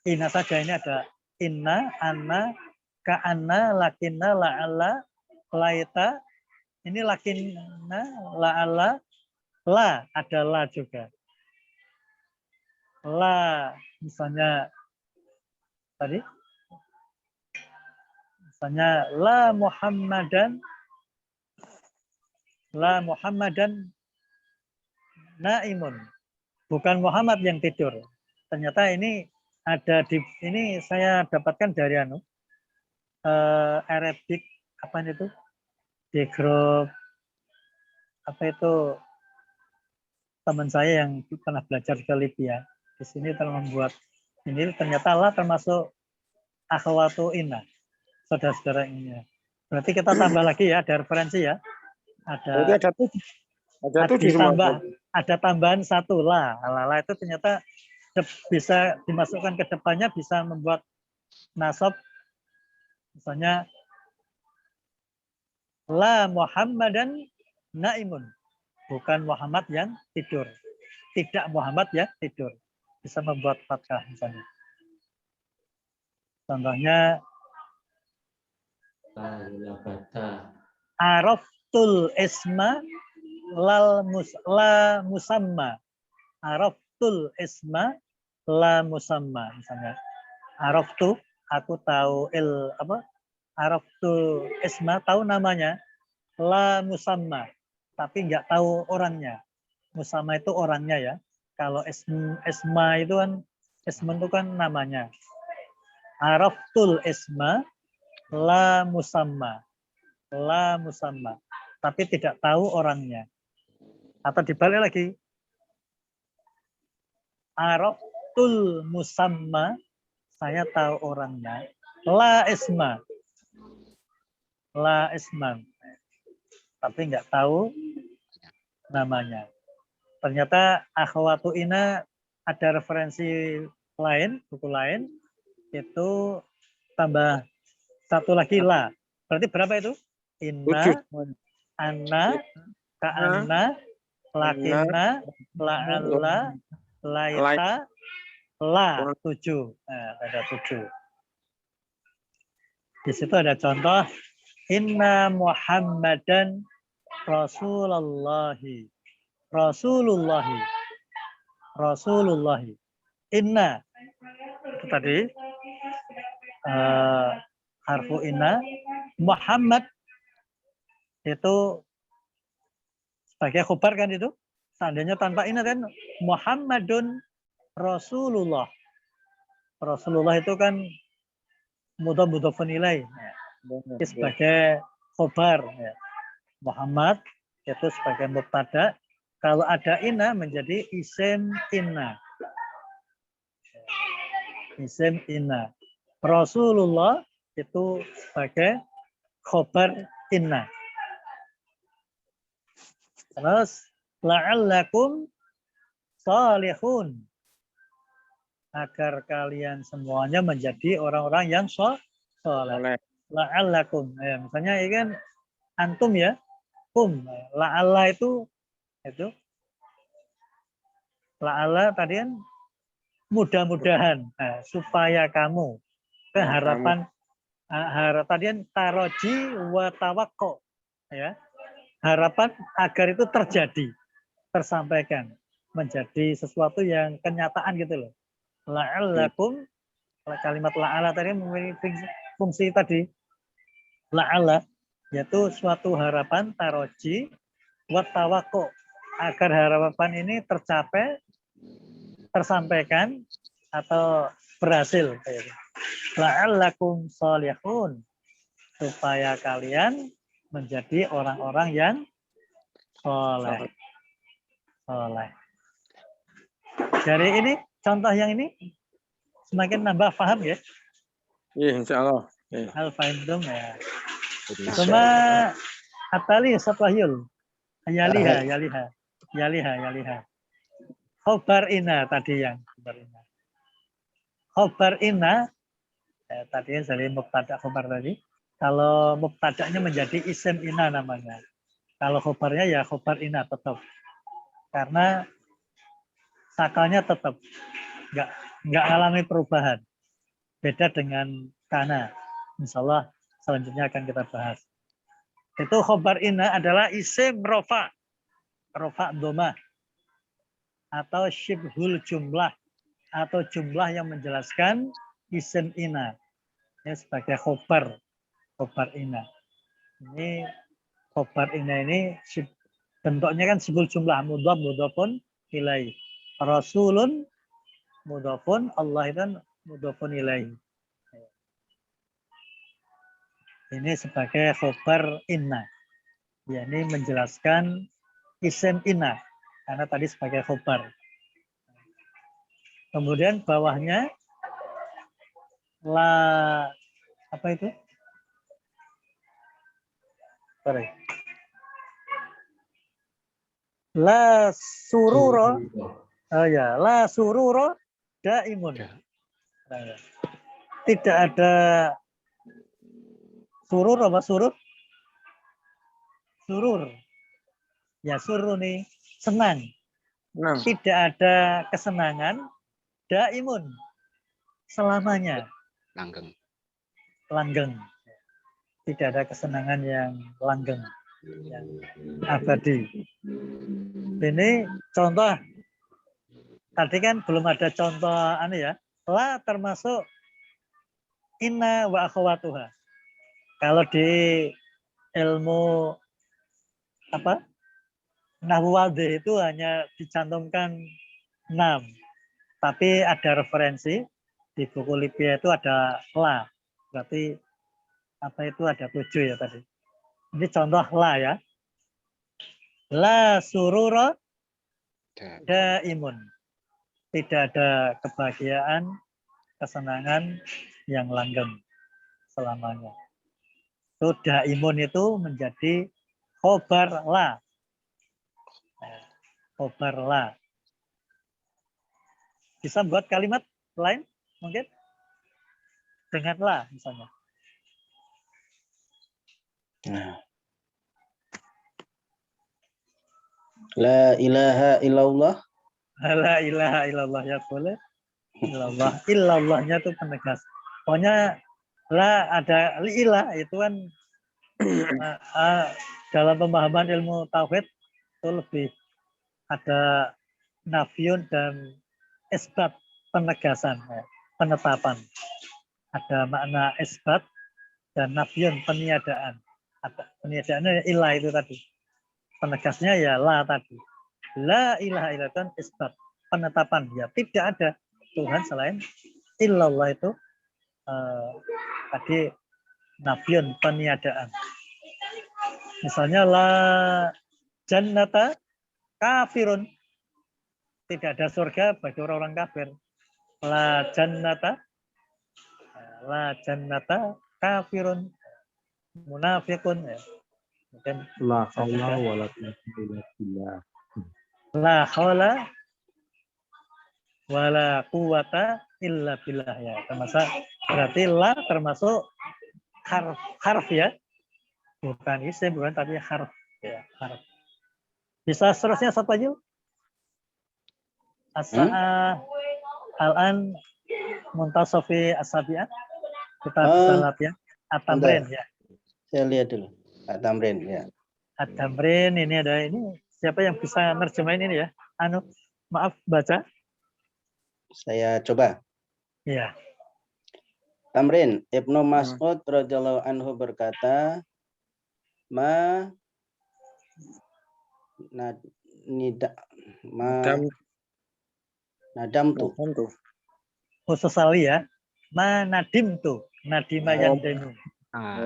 ina saja, ini ada inna, anna, ka'anna, lakinna, la'alla, laita. Ini lakinna, la'alla, la, ada la juga. La, misalnya tadi, misalnya la Muhammadan naimun. Bukan Muhammad yang tidur. Ternyata ini ada ini saya dapatkan dari Arabic apa itu? Di grup apa itu teman saya yang pernah belajar ke Libya. Di sini telah membuat ini ternyata Allah termasuk akhwatu inna, saudara-saudara ini. Berarti kita tambah lagi ya, ada referensi ya.
Berarti ada tuh di semua.
Ada tambahan satu la. La itu ternyata bisa dimasukkan ke depannya, bisa membuat nasab. Misalnya la Muhammadan naimun. Bukan Muhammad yang tidur. Tidak Muhammad yang tidur. Bisa membuat fathah misalnya. Contohnya araftul isma la musamma. Araftul isma la musamma misalnya. Araftu, aku tahu araftu isma, tahu namanya, la musamma, tapi nggak tahu orangnya. Musamma itu orangnya ya. Kalau isma itu kan, isma itu kan namanya. Araftul isma la musamma. La musamma. Tapi tidak tahu orangnya. Atau dibalik lagi. Araftul musamma, saya tahu orangnya. La isma. La isma. Tapi nggak tahu namanya. Ternyata akhwatu ina ada referensi lain, buku lain, itu tambah satu lagi la. Berarti berapa itu? Inna, anna, ka'anna, lakinna, la'alla, laita, la, 7. Nah, ada 7. Di situ ada contoh inna Muhammadan Rasulullahi. Inna itu tadi harfu inna. Muhammad itu sebagai khobar kan itu. Seandainya tanpa inna kan Muhammadun Rasulullah. Rasulullah itu kan mudhaf-mudhafun ilaih. Sebagai khobar. Muhammad itu sebagai mubtada. Kalau ada inna menjadi isim inna. Isim inna. Rasulullah itu sebagai khobar inna. Terus la'allakum salihun. Agar kalian semuanya menjadi orang-orang yang saleh. La'allakum. Misalnya ini kan antum ya. La'alla itu la'alla tadi kan mudah-mudahan, supaya kamu, harapan tadi kan taroji wa tawaqqu ya, harapan agar itu terjadi, tersampaikan, menjadi sesuatu yang kenyataan gitu loh. La'allakum, kalimat la'alla tadi memiliki fungsi tadi la'alla, yaitu suatu harapan taroji wa tawaqqu, agar harapan ini tercapai, tersampaikan atau berhasil. La'allakum sholihun, supaya kalian menjadi orang-orang yang soleh. Dari ini contoh yang ini semakin nambah paham ya.
Iya, insya Allah.
Al-fahimtum ya. Cuma Atali Sapahyul. Yaliha. Khobar ina tadi yang khobar ina. Khobar ina tadi dari mubtada khobar tadi. Kalau mubtadanya menjadi isim ina namanya. Kalau khobarnya ya khobar ina tetap. Karena sakalnya tetap nggak alami perubahan. Beda dengan kana. Insyaallah selanjutnya akan kita bahas. Itu khobar ina adalah isim rofa dhamma atau syibhul jumlah atau jumlah yang menjelaskan isim ina ya, sebagai khobar ina. Ini khobar ina ini bentuknya kan syibhul jumlah mudhafun ilaih. Rasulun mudhafun, Allah itu mudhafun ilaih. Ini sebagai khobar inna. Ya, ini menjelaskan isim inna. Karena tadi sebagai khobar. Kemudian bawahnya la apa itu? Sorry. La sururo. Oh ya, la sururo daimun. Tidak ada surur apa surur? Surur. Ya surur nih, senang. Tidak ada kesenangan daimun selamanya. Langgeng. Tidak ada kesenangan yang langgeng, yang abadi. Ini contoh. Tadi kan belum ada contoh ya. La termasuk inna wa akhwatuha. Kalau di ilmu apa? Nahwu wadih itu hanya dicantumkan 6. Tapi ada referensi di buku Libya itu ada la. Berarti apa itu ada 7 ya tadi. Ini contoh la ya. La surura daimun. Tidak ada kebahagiaan, kesenangan yang langgeng selamanya. Itu daimun itu menjadi khobar la. Khobar la. Bisa buat kalimat lain mungkin dengan la misalnya.
La ilaha illallah.
La ilaha illallah ya boleh. Illallahnya itu penegas. Pokoknya la ada ilah itu kan dalam pemahaman ilmu tauhid itu lebih ada nafyun dan isbat, penegasan, penetapan. Ada makna isbat dan nafyun, peniadaan. Peniadaannya ilah itu tadi. Penegasnya ya la tadi. La ilaha illallah kan isbat, penetapan. Ya tidak ada Tuhan selain illallah itu tadi nafyun, peniadaan. Misalnya la jannata kafirun. Tidak ada surga bagi orang-orang kafir. La jannata kafirun munafiqun. Mungkin
La haula wala quwwata illa billah.
La haula wala quwwata illa billah ya. Termasuk berarti la termasuk harf ya. Bukan isim, bukan tapi harf ya, harf. Bisa seterusnya satu aja. As-sa'a al-an muntasafi as-sabi'ah. Kita bisa latihan at-tamrin ya.
Saya lihat dulu. At-tamrin ya.
At-tamrin ini ada ini. Siapa yang bisa nerjemahin ini ya? Maaf baca.
Saya coba.
Iya.
Tamrin, Ibnu Mas'ud radhiyallahu anhu berkata, nadamtu.
Khusus sali ya. Nadimtu. Nadima yandamu.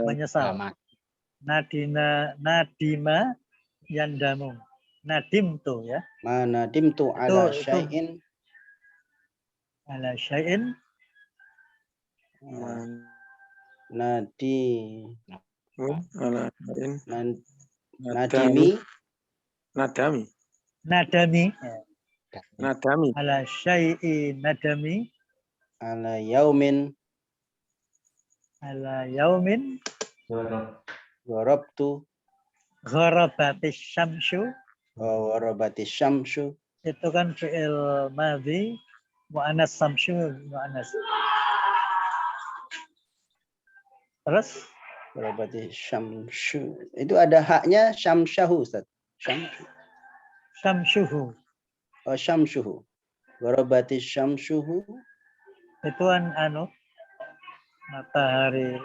Menyesal. Nadima yandamu. Nadimtu ya.
Nadimtu ala syai'in.
Ala syai'in.
Nadimi.
Nadami.
Nadami.
Nadami.
Ala syai'i nadami.
Ala yaumin.
Ala yaumin.
Warabtu.
Gharabatis syamsu.
Warabatis syamsu.
Itu kan fi'il madhi. Mu'anas samsu. Mu'anas. Terus?
Warabatis syamsu. Itu ada haknya syamsyahu, Ustaz.
Syamsuhu.
Oh, syamsuhu. Warabatis syamsuhu.
Itu kan matahari.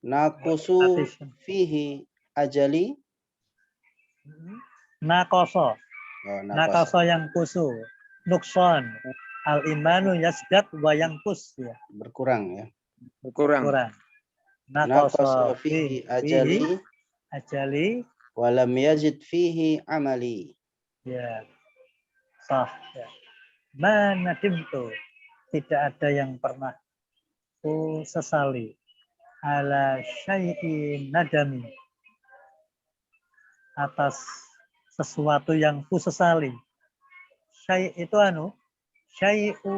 Nakusu fihi ajali.
Nakoso.
Oh,
Nakoso yang kusu. Nukson. Al-imanu yasdaq wa yangkus. Ya.
berkurang ya.
Berkurang.
Kurang.
Nakoso fihi ajali.
Ajali.
Walam yazid fihi amali.
Ya. Sah. Ya. Manadimtu. Tidak ada yang pernah ku sesali. Ala syai'i nadami. Atas sesuatu yang ku sesali. Syai' itu syai'u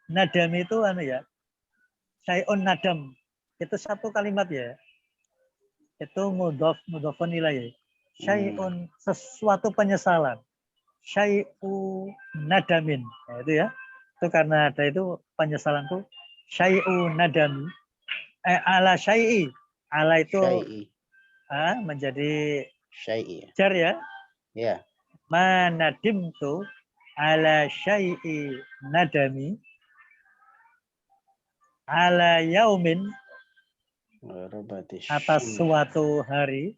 nadami itu ya. Syai'un nadam. Itu satu kalimat ya. Itu mudhofun ilaih. Syai'un sesuatu penyesalan. Syai'u nadamin. Nah, itu ya. Itu karena ada itu penyesalan itu syai'u nadami. Ala syai'i. Ala itu menjadi
syai'i.
jar ya.
Ya.
Manadimtu ala syai'i nadami. Ala yaumin. Atas suatu hari.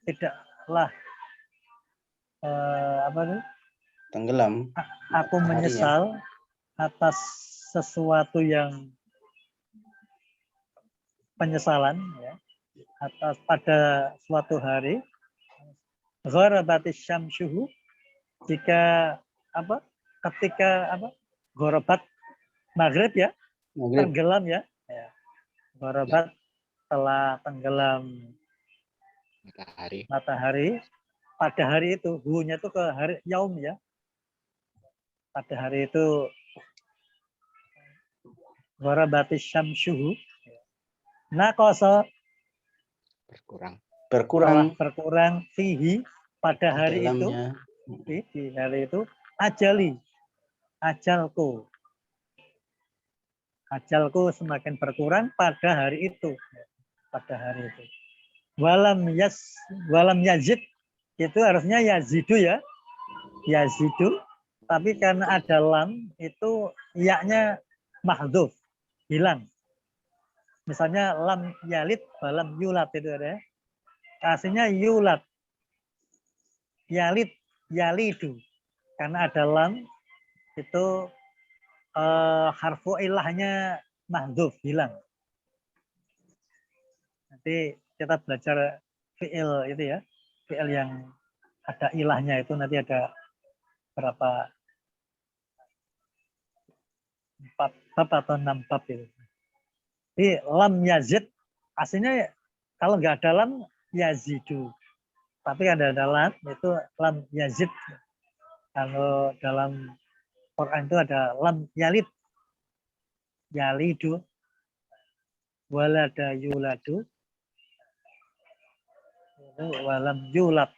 Tidaklah
tenggelam.
Aku menyesal atas sesuatu yang penyesalan ya, atas pada suatu hari gharabatis syamsuhu jika ketika gharabat maghrib ya, tenggelam ya. Gharabat telah tenggelam matahari pada hari itu, hunya itu ke hari yaum ya. Pada hari itu gharabatis syamsuhu naqasa berkurang fihi pada hari itu di hari itu ajalku semakin berkurang pada hari itu walam yazid itu harusnya yazidu ya, yazidu, tapi karena ada lam itu yaknya mahdhuf, hilang. Misalnya lam yalid, lam yulat itu ada. Aslinya yulat. Yalid, yalidu. Karena ada lam itu harfu ilahnya mahdhuf, hilang. Nanti kita belajar fi'il itu ya. Fi'il yang ada ilahnya itu nanti ada berapa 4 bab atau 6 bab itu. Jadi lam yazid aslinya kalau nggak ada lam yazidu, tapi ada lam itu lam yazid. Kalau dalam Quran itu ada lam yalid, yalidu, walada yuladu, walam yulad,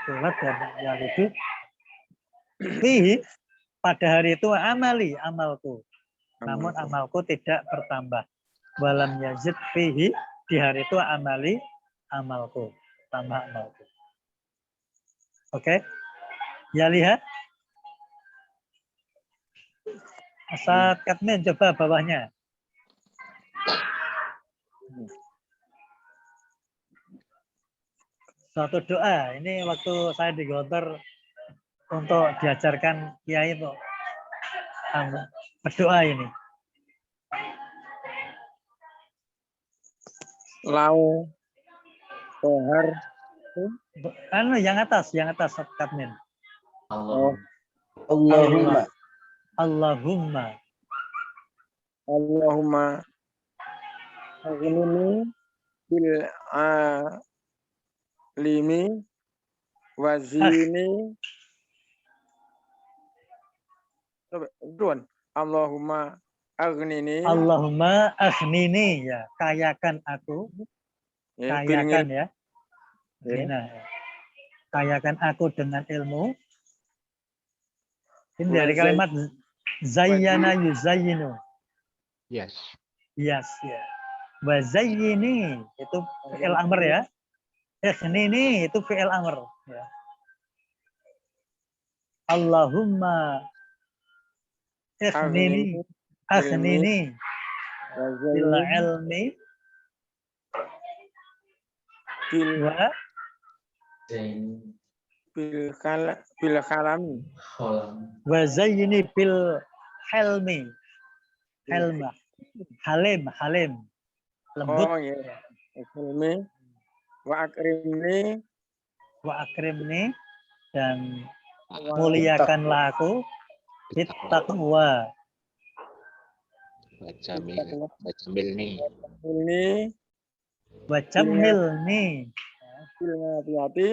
yulad dan yalidu. Fihi pada hari itu amalku. Namun amalku tidak bertambah. Walam yazid fihi di hari itu amalku. Tambah amalku. Oke. Ya lihat. Ustaz Katmin coba bawahnya. Suatu doa. Ini waktu saya di Gontor untuk diajarkan kiai itu berdoa ini.
Lau pohar
Yang atas Katmin.
Allahumma
Allahumma aghnini bil limi wazini. Tuan, Allahumma aghnini.
Allahumma aghnini, ya, kayakan aku, kayakan ya. Ghina, ya. Kayakan aku dengan ilmu. Ini dari kalimat zayyana yuzayyinu.
Yes.
Yes, ya. Wa zayyini itu fi'il amr ya. Aghnini itu fi'il amr ya. Allahumma aghnini bil ilmi wa
bil kalami.
wa zayyini bil hilmi. Hilma. Halim. Lembut.
Oh ya. Hilmi wa akrimni
Dan muliakanlah aku bittaqwa.
Wajamilni.
Wajamilni.
hati-hati.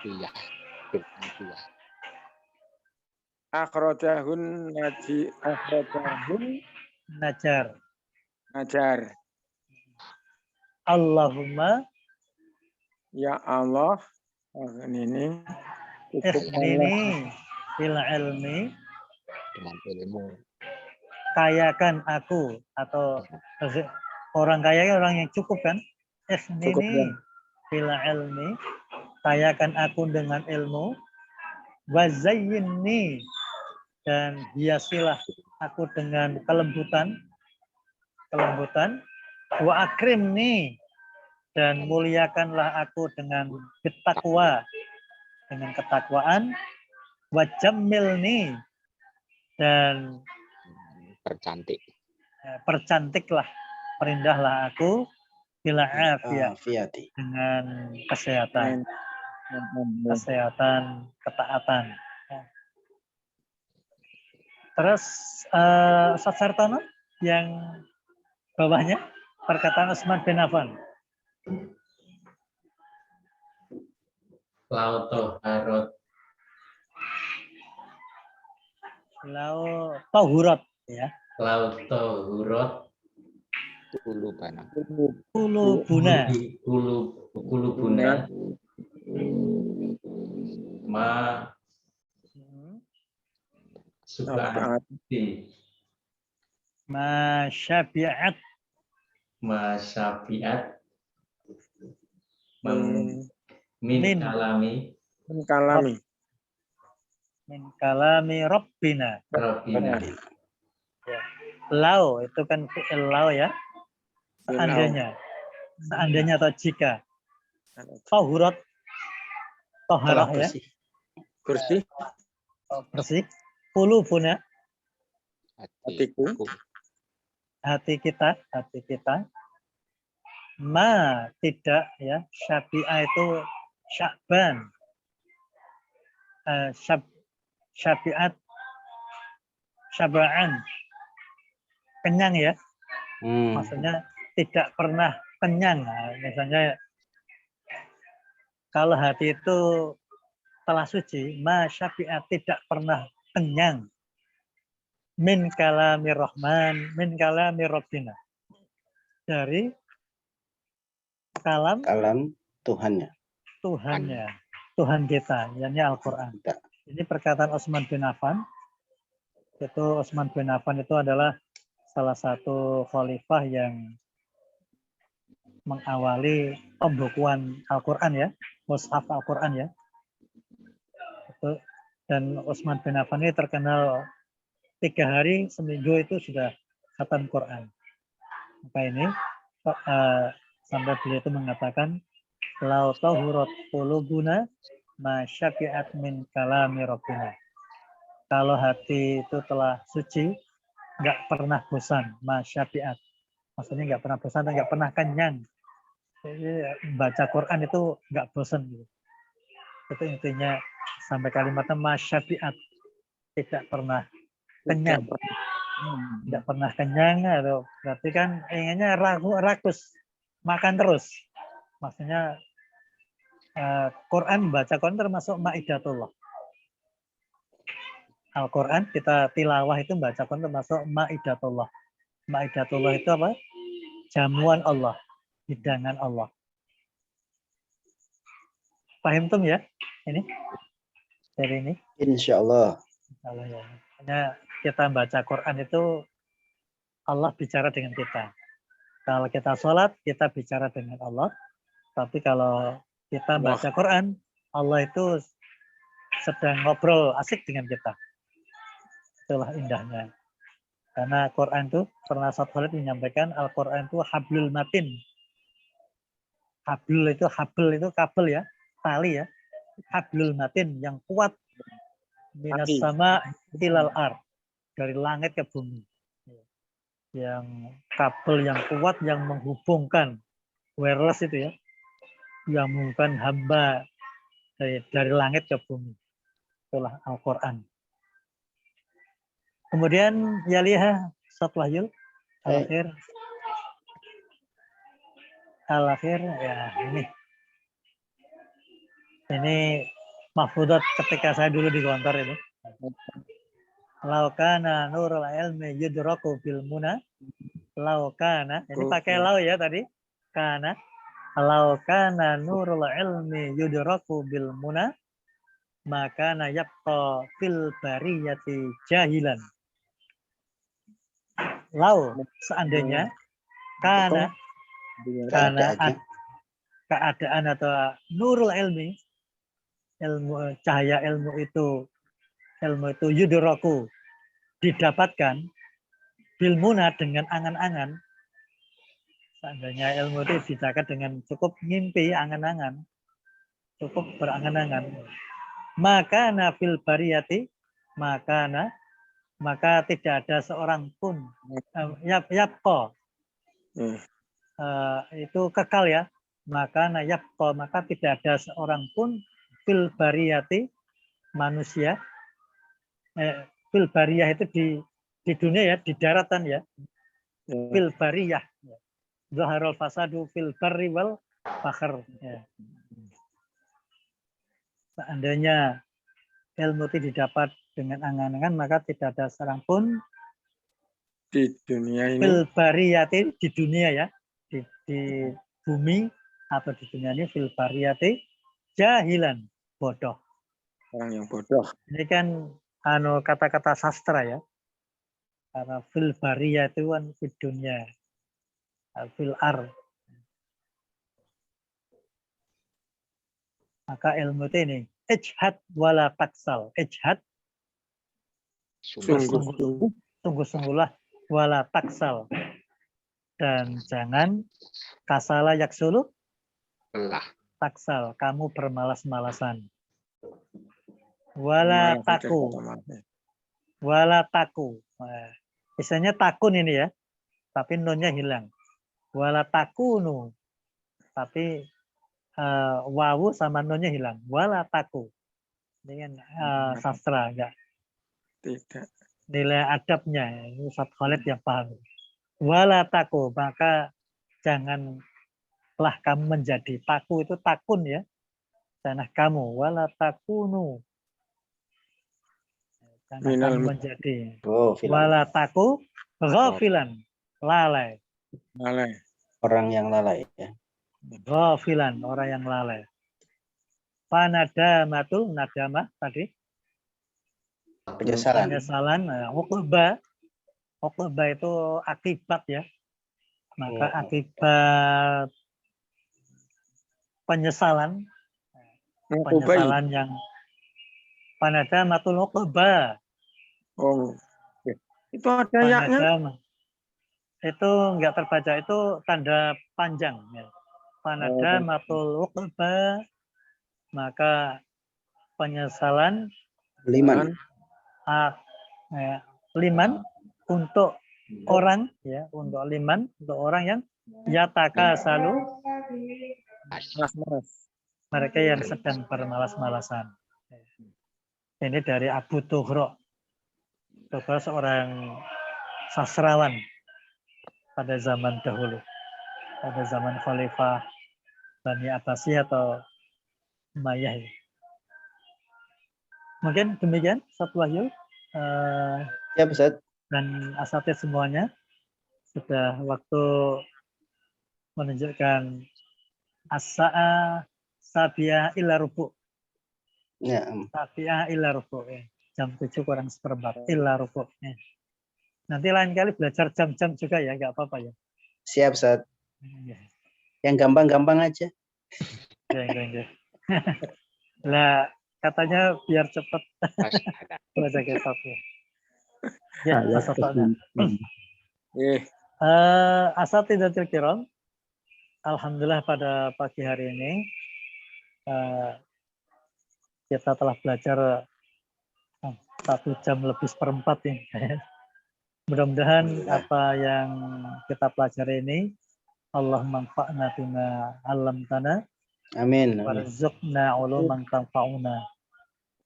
Iya.
Akhrajahun najar.
Allahumma
Ya Allah, ini
ikhnini bil ilmi,
Dengan ilmu.
kayakan aku, atau orang kaya orang yang cukup kan?
Cukup,
Ikhnini
ya.
bil ilmi, kayakan aku dengan ilmu. Wazayyinni, dan hiasilah aku dengan kelembutan. Wa akrimni, dan muliakanlah aku dengan bittaqwa, dengan ketakwaan. Wa jammilni, dan percantiklah, perindahlah aku bila afiyati, dengan kesehatan, ketaatan. Terus Ustaz Sartono yang bawahnya perkataan Utsman bin Affan. Tohurat ya. Kulubuna ma syabi'at min kalami rabbina. Ya. Lau itu kan fi'il lau ya. Seandainya atau jika. Tohurat, toharah ya. Bersih. Kulubuna, hati kita. Ma tidak ya. Syabi'ah itu sya'ban. Syabi'at, syaba'an, kenyang ya. Maksudnya tidak pernah kenyang. Nah, misalnya kalau hati itu telah suci, ma syabi'at, tidak pernah kenyang. Min kalami rahman, min kalami rabbina, dari kalam
Tuhannya,
Tuhan kita, yakni Al-Quran. Ini perkataan Utsman bin Affan. Itu Utsman bin Affan itu adalah salah satu khalifah yang mengawali pembukuan Al-Quran ya, mushaf Al-Quran ya. Dan Utsman bin Affan ini terkenal 3 hari seminggu itu sudah khatam Quran. Maka ini sampai beliau itu mengatakan lau tahurat qulubuna ma syafi'at min kalami rabbina. Kalau hati itu telah suci, nggak pernah bosan, ma syafi'at. Maksudnya nggak pernah bosan dan nggak pernah kenyang. Jadi baca Quran itu nggak bosan gitu. Itu intinya sampai kalimatnya ma syafi'at, tidak pernah kenyang. Tidak pernah kenyang, atau berarti kan inginnya rakus, makan terus. Maksudnya Quran, baca Quran termasuk maidatullah. Al-Quran kita tilawah itu baca Quran termasuk maidatullah. Maidatullah itu apa? Jamuan Allah, hidangan Allah. Paham tuh ya? Ini dari ini.
Insya Allah.
Kalau ya, hanya kita baca Quran itu Allah bicara dengan kita. Kalau kita sholat, kita bicara dengan Allah. Tapi kalau kita baca Quran, Allah itu sedang ngobrol asik dengan kita. Itulah indahnya. Karena Quran itu, pernah Ustaz Khalid menyampaikan, Al-Quran itu hablul matin. Habl itu kabel ya, tali ya. Hablul matin, yang kuat. Minas sama ilal ar. Dari langit ke bumi. Yang kabel yang kuat yang menghubungkan wireless itu ya, yang menghubungkan hamba dari langit ke bumi. Itulah Al-Quran. Kemudian ya lihat setelah Yul al-akhir ya ini mahfudat ketika saya dulu di kantor itu. Laukana nurul ilmi yudraku bil muna. Laukana, ini pakai lau ya tadi. Kana. Laukana nurul ilmi yudraku bil muna. Maka yabqa fil bariyati jahilan. Lau, seandainya karena keadaan atau nurul ilmi, cahaya ilmu itu yudraku didapatkan bilmuna dengan angan-angan. Seandainya ilmu itu didapat dengan cukup mimpi, angan-angan, cukup berangan-angan. Maka fil bariyati, maka tidak ada seorang pun yapko itu kekal ya. Maka tidak ada seorang pun fil bariyati manusia. Fil bariyah itu di dunia ya, di daratan ya. Fil bariyah. Zaharul fasadu fil barri wal bahr. Ya. Seandainya ilmu itu didapat dengan angan-angan, maka tidak ada seorang pun
di dunia ini.
Fil bariyati, di dunia ya, di bumi atau di dunia ini fil bariyati jahilan, bodoh.
Orang yang bodoh.
Ini kan kata-kata sastra ya. Karena fil bariyah itu kan di dunia. Fil ar. Maka ilmu itu ini ijhad wala taksal. Ijhad sungguh-sungguhlah wala taksal. Dan jangan kasala yaksulu taksal. Kamu bermalas-malasan. Wala taku. Wala taku. Misalnya takun ini ya. Tapi nunnya hilang. Wala takunu. Tapi wawu sama nunnya hilang. Wala taku. Ini kan sastra enggak.
Tidak.
Nilai adabnya ini Ustaz Khalid yang paham. Wala taku, maka janganlah kamu menjadi taku, itu takun ya. Jangan kamu wala takunu. Jangan kamu menjadi wala taku ghafilan, lalai.
Orang yang lalai ya.
Ghafilan, orang yang lalai. Panadamatul nadamah tadi. Penyesalan. Uqbah itu akibat ya. Maka akibat penyesalan yang panadamatul uqbah.
Oh. Itu ada yaknya.
Itu enggak terbaca, itu tanda panjang ya. Panadamatul uqbah, maka penyesalan liman untuk orang ya, untuk orang yang yatakasalu, mereka yang sedang bermalas-malasan. Ini dari Abu Tughra, seorang sastrawan pada zaman dahulu. pada zaman Khalifah Bani Abbasiyah atau Umayyah. Mungkin demikian, Ustaz Wahyu
Ya, Ustaz.
dan asatidz semuanya. Sudah waktu menunjukkan as-sa'a sabiah illa rubu'.
Ya,
Sabiah illa rubu'. Ya. Jam 7 kurang seperempat illa rubu'. Ya. Nanti lain kali belajar jam-jam juga ya, nggak apa-apa ya.
siap, Ustaz.
Ya.
Yang gampang-gampang aja.
Ya. Lah, katanya biar cepat
Pas ada.
baca kitabnya. Ya,
Ayat
asatidz.
Eh,
Asatidatul kiram, alhamdulillah pada pagi hari ini kita telah belajar 1 jam lebih seperempat ya. Mudah-mudahan apa yang kita pelajari ini Allah manfa'na bima 'allamtana
Amin.
warzuqna 'uluman tanfa'una.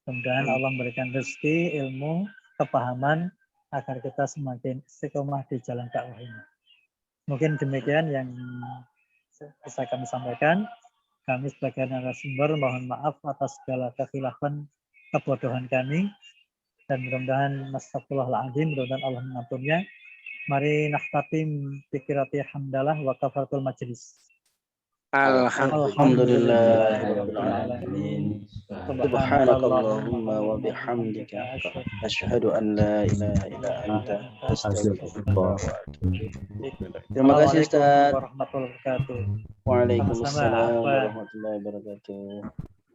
Mudah-mudahan Allah memberikan rezeki, ilmu, kepahaman agar kita semakin istiqomah di jalan dakwah ini. Mungkin demikian yang bisa kami sampaikan. Kami sebagai narasumber mohon maaf atas segala kekhilafan, kebodohan kami. Dan mudah-mudahan astagfirullahaladzim, mudah-mudahan Allah mengampunnya. Mari nakhtatim fikirati hamdalah wa kafaratul majlis.
Alhamdulillah.
Alhamdulillahirrahmanirrahim.
Subhanakallahumma wa bihamdika asyhadu an la ilaha illa anta astaghfiruka wa atubu ilaik. Terima kasih, Ustaz.
Warahmatullahi wabarakatuh.
Waalaikumsalam warahmatullahi wabarakatuh.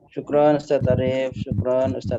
Syukran Ustaz Arif, syukran Ustaz